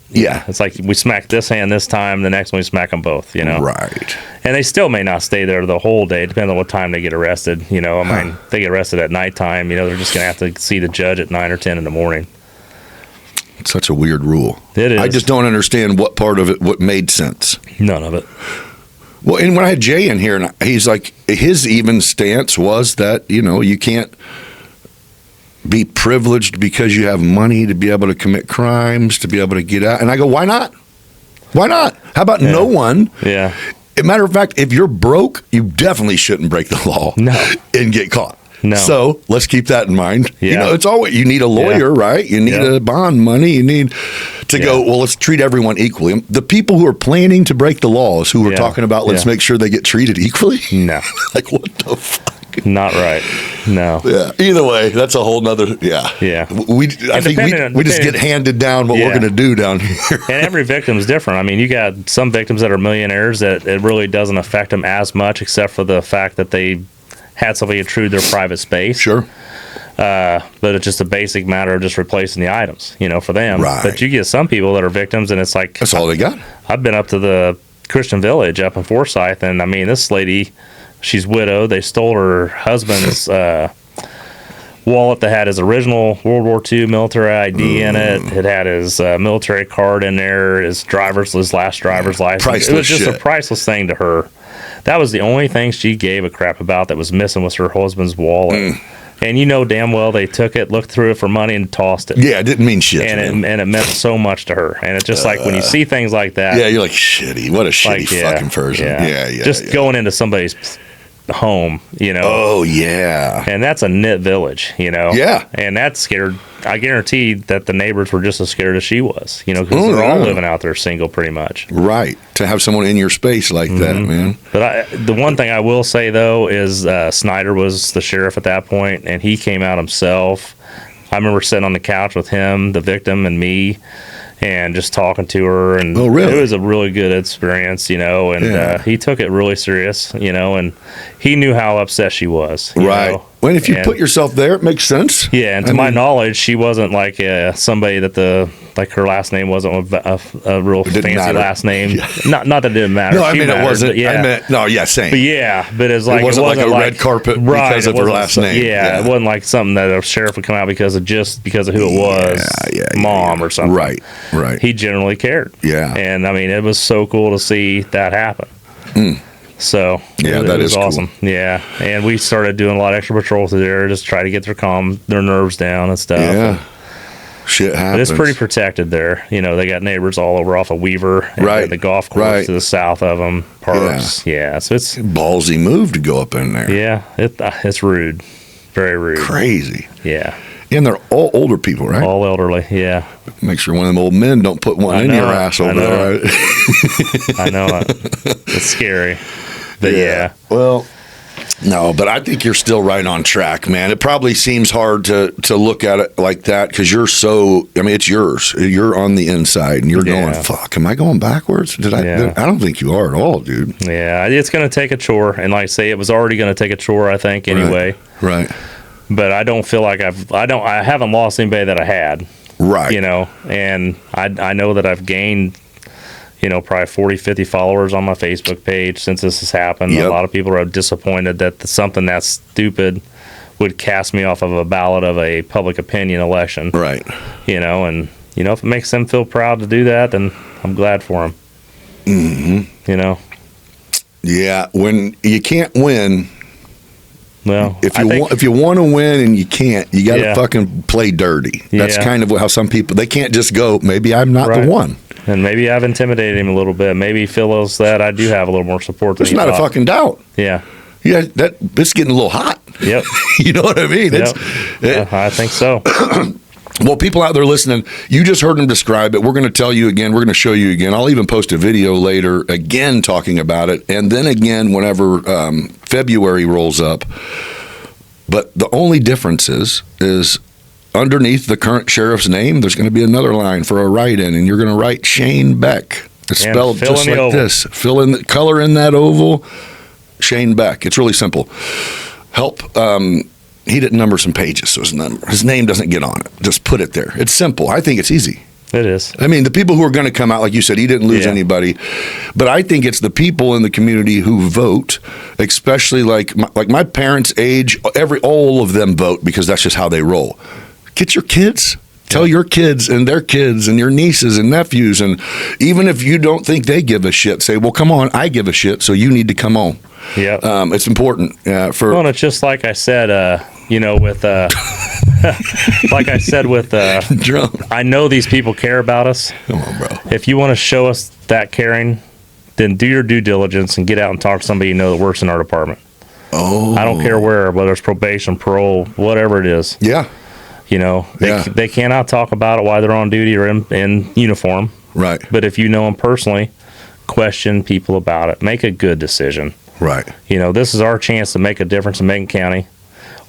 Yeah. It's like we smack this hand this time, the next one we smack them both, Right. And they still may not stay there the whole day, depending on what time they get arrested. I mean, if they get arrested at nighttime, they're just going to have to see the judge at 9 or 10 in the morning. It's such a weird rule. It is. I just don't understand what part of it, what made sense. None of it. Well, and when I had Jay in here, and he's like, his even stance was that, you can't be privileged because you have money to be able to commit crimes, to be able to get out. And I go, why not? Why not? How about no one? Yeah. As a matter of fact, if you're broke, you definitely shouldn't break the law and get caught. No. So let's keep that in mind. Yeah. It's always, you need a lawyer, right? You need a bond money. You need to go, well, let's treat everyone equally. The people who are planning to break the laws, who we're talking about, let's make sure they get treated equally. No. Like, what the fuck? Not right. No. Yeah. Either way, that's a whole nother. Yeah. Yeah. I think we just get handed down what we're going to do down here. And every victim is different. I mean, you got some victims that are millionaires that it really doesn't affect them as much, except for the fact that they had somebody intrude their private space. Sure. But it's just a basic matter of just replacing the items, for them. Right. But you get some people that are victims, and it's like that's all they got. I've been up to the Christian Village up in Forsyth, and I mean, this lady. She's widowed. They stole her husband's wallet that had his original World War II military ID in it. It had his military card in there, his last driver's license. Priceless it was just shit. a priceless thing to her. That was the only thing she gave a crap about that was missing was her husband's wallet. And damn well they took it, looked through it for money, and tossed it. Yeah, it didn't mean shit. And it meant so much to her. And it's just like when you see things like that. Yeah, you're like, shitty. What a shitty fucking person. Yeah. Just going into somebody's home, Oh, yeah. And that's a knit village, Yeah. And that scared, I guarantee that the neighbors were just as scared as she was, because they're all living out there single pretty much. Right. To have someone in your space like that, man. But the one thing I will say, though, is Snyder was the sheriff at that point, and he came out himself. I remember sitting on the couch with him, the victim, and me, and just talking to her. And it was a really good experience, and he took it really serious, and he knew how upset she was. Right. Well, if you put yourself there, it makes sense. Yeah, and to my knowledge, she wasn't like somebody that her last name wasn't a real fancy last name. Yeah. Not that it didn't matter. No, I mean, it wasn't. Same. But it's like it wasn't like a red carpet because of her last name. Yeah, it wasn't like something that a sheriff would come out because of who it was, mom or something. Right. He generally cared. Yeah. And I mean, it was so cool to see that happen. So that is awesome. Cool. Yeah, and we started doing a lot of extra patrol through there, just try to get their nerves down and stuff. Yeah, shit happens. But it's pretty protected there. They got neighbors all over off of Weaver, and the golf course to the south of them, parks. Yeah, so it's ballsy move to go up in there. Yeah, it's rude, very rude, crazy. Yeah. And they're all older people, right? All elderly, yeah. Make sure one of them old men don't put one in your ass over there. Right? I know it. It's scary. But yeah. Well, no, but I think you're still right on track, man. It probably seems hard to look at it like that because it's yours. You're on the inside and you're going, fuck, am I going backwards? I don't think you are at all, dude. Yeah, it's going to take a chore. And like I say, it was already going to take a chore, I think, anyway. Right. But I don't feel like I haven't lost anybody that I had. Right. And I know that I've gained, probably 40, 50 followers on my Facebook page since this has happened. Yep. A lot of people are disappointed that something that stupid would cast me off of a ballot of a public opinion election. Right. And, if it makes them feel proud to do that, then I'm glad for them. Mm-hmm. Yeah. When you can't win... Well, if you want to win and you can't, you got to fucking play dirty. That's kind of how some people, they can't just go, maybe I'm not the one. And maybe I've intimidated him a little bit. Maybe he feels that I do have a little more support than There's not a fucking doubt. Yeah. Yeah, it's getting a little hot. Yep. You know what I mean? I think so. Well, people out there listening, you just heard him describe it. We're going to tell you again. We're going to show you again. I'll even post a video later again talking about it. And then again, whenever February rolls up. But the only difference is underneath the current sheriff's name, there's going to be another line for a write-in, and you're going to write Shane Beck. It's And spelled fill just in the like oval. this. Fill in the color in that oval, Shane Beck. It's really simple. Help. He didn't number some pages, so his name doesn't get on it. Just put it there. It's simple. I think it's easy. It is. I mean, the people who are going to come out, like you said, he didn't lose Yeah. anybody, but I think it's the people in the community who vote, especially like my parents' age. All of them vote because that's just how they roll. Get your kids. Tell your kids and their kids and your nieces and nephews, and even if you don't think they give a shit, say, "Well, come on, I give a shit, so you need to come on." Yeah. It's important for. Well, and it's just like I said, with like I said with Drone. I know these people care about us. Come on, bro. If you want to show us that caring, then do your due diligence and get out and talk to somebody you know that works in our department. Oh, I don't care whether it's probation, parole, whatever it is. yeah, They cannot talk about it while they're on duty or in uniform. right, But if you know them personally, question people about it. Make a good decision. right. This is our chance to make a difference in Macon County,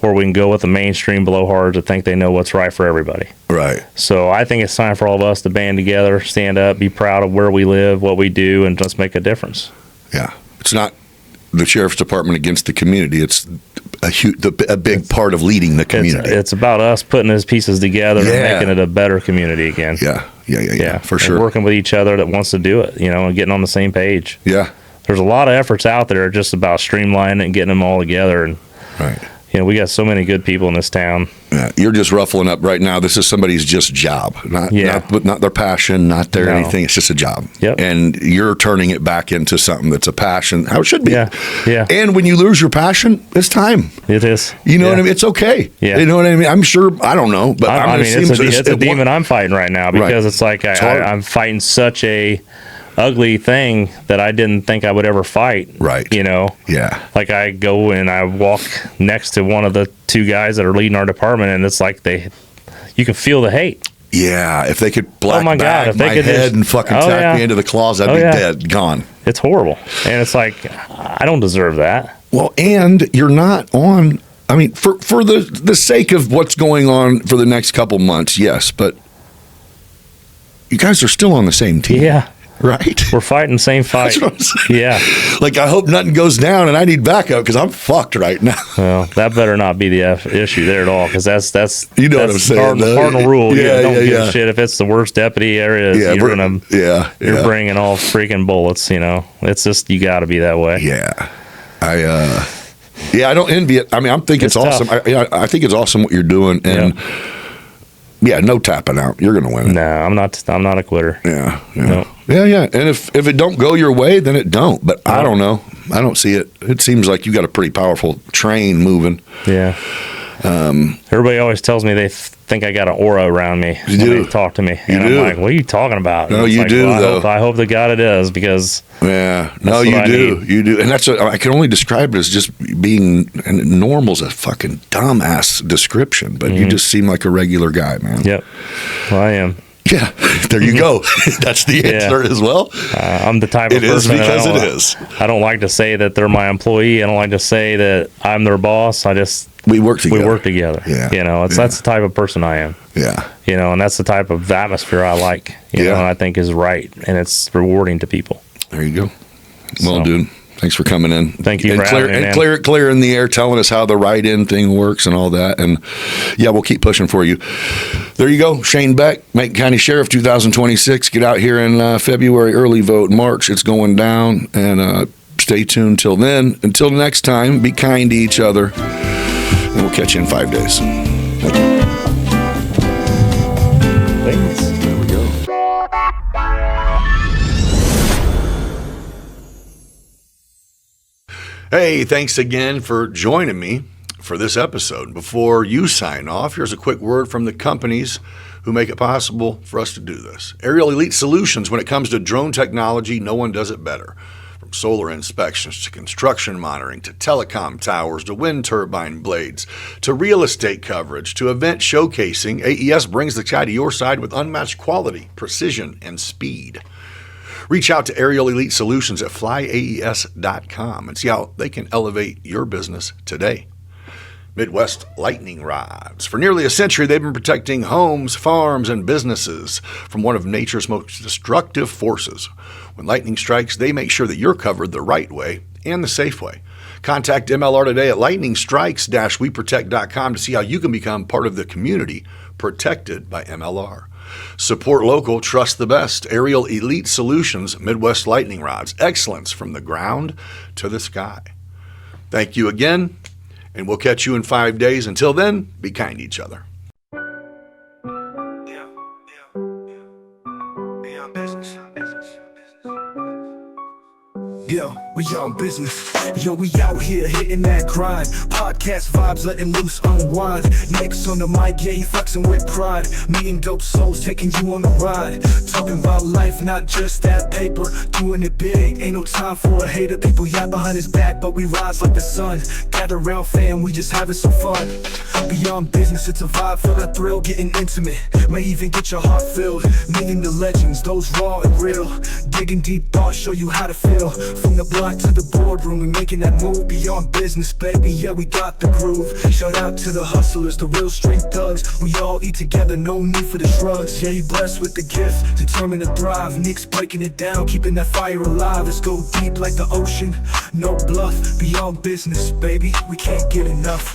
or we can go with the mainstream blowhards that think they know what's right for everybody. Right. So I think it's time for all of us to band together, stand up, be proud of where we live, what we do, and let's make a difference. Yeah. It's not the sheriff's department against the community. It's a big part of leading the community. It's about us putting those pieces together Yeah. and making it a better community again. Yeah, for And sure. working with each other that wants to do it, and getting on the same page. Yeah, There's a lot of efforts out there just about streamlining it and getting them all together. And, right. we got so many good people in this town. Yeah, you're just ruffling up right now. This is somebody's just job, not their passion, not their anything. It's just a job. Yep. And you're turning it back into something that's a passion, how it should be. Yeah. And when you lose your passion, it's time. It is. You know what I mean? It's okay. Yeah. You know what I mean? I'm sure, I don't know, but it's a demon I'm fighting right now because it's like hard. I'm fighting such a ugly thing that I didn't think I would ever fight. Right. Yeah. Like I go and I walk next to one of the two guys that are leading our department, and it's like you can feel the hate. Yeah, if they could black my God, bag if they my could head just- and fucking Oh, tack yeah. me into the claws, I'd Oh, be yeah. dead, gone. It's horrible, and it's like I don't deserve that. Well, and you're not on. I mean, for the sake of what's going on for the next couple months, yes, but you guys are still on the same team. Yeah, Right? we're fighting the same fight. That's what I'm saying. Yeah. Like, I hope nothing goes down and I need backup because I'm fucked right now. Well, that better not be the issue there at all, because that's You know what I'm saying, though. Cardinal rule. Yeah, Don't give yeah. a shit if it's the worst deputy area. Yeah, You're bringing all freaking bullets. It's just you got to be that way. Yeah. I don't envy it. I mean, I think it's awesome. tough. I think it's awesome what you're doing, and no tapping out. You're going to win it. No, I'm not a quitter. Yeah. No. Yeah. And if it don't go your way, then it don't. But I don't know. I don't see it. It seems like you got a pretty powerful train moving. Yeah. Everybody always tells me they think I got an aura around me when do. they talk to me, You and do. I'm like, "What are you talking about?" No, And it's you like, do, well, though. I hope to God it is, because Yeah. No, That's you what I do. need. You do. And I can only describe it as just being, and normal's a fucking dumbass description, but you just seem like a regular guy, man. yep, well, I am. Yeah. There you go. That's the answer as well. I'm the type of It is person that because it is. I don't like to say that they're my employee. I don't like to say that I'm their boss. We work together. We work together. Yeah. That's the type of person I am. Yeah. And that's the type of atmosphere I like. And I think is right, and it's rewarding to people. There you go. Well, So. dude, thanks for coming in. Thank you and for clear, having me, and man. clear in the air, telling us how the write-in thing works and all that. And we'll keep pushing for you. There you go, Shane Beck, Macon County Sheriff, 2026. Get out here in February, early vote March. It's going down, and stay tuned till then. Until next time, be kind to each other, and we'll catch you in 5 days. Thank you. Thanks. There we go. Hey, thanks again for joining me for this episode. Before you sign off, here's a quick word from the companies who make it possible for us to do this. Aerial Elite Solutions, when it comes to drone technology, no one does it better. From solar inspections to construction monitoring to telecom towers to wind turbine blades to real estate coverage to event showcasing, AES brings the sky to your side with unmatched quality, precision, and speed. Reach out to Aerial Elite Solutions at flyaes.com and see how they can elevate your business today. Midwest Lightning Rods. For nearly a century, they've been protecting homes, farms, and businesses from one of nature's most destructive forces. When lightning strikes, they make sure that you're covered the right way and the safe way. Contact MLR today at lightningstrikes-weprotect.com to see how you can become part of the community protected by MLR. Support local, trust the best. Aerial Elite Solutions, Midwest Lightning Rods. Excellence from the ground to the sky. Thank you again, and we'll catch you in 5 days. Until then, be kind to each other. Yo, we on business. Yo, we out here hitting that grind. Podcast vibes, letting loose, unwind. Next on the mic, yeah, he flexing with pride. Meeting dope souls, taking you on the ride. Talking about life, not just that paper. Doing it big, ain't no time for a hater. People yap behind his back, but we rise like the sun. Gather round, fam, we just having some fun. Beyond business, it's a vibe, feel that thrill, getting intimate. May even get your heart filled. Meeting the legends, those raw and real. Digging deep thoughts, show you how to feel. From the block to the boardroom, we making that move. Beyond business, baby, yeah, we got the groove. Shout out to the hustlers, the real straight thugs. We all eat together, no need for the shrugs. Yeah, you blessed with the gift, determined to thrive. Nick's breaking it down, keeping that fire alive. Let's go deep like the ocean, no bluff. Beyond business, baby, we can't get enough.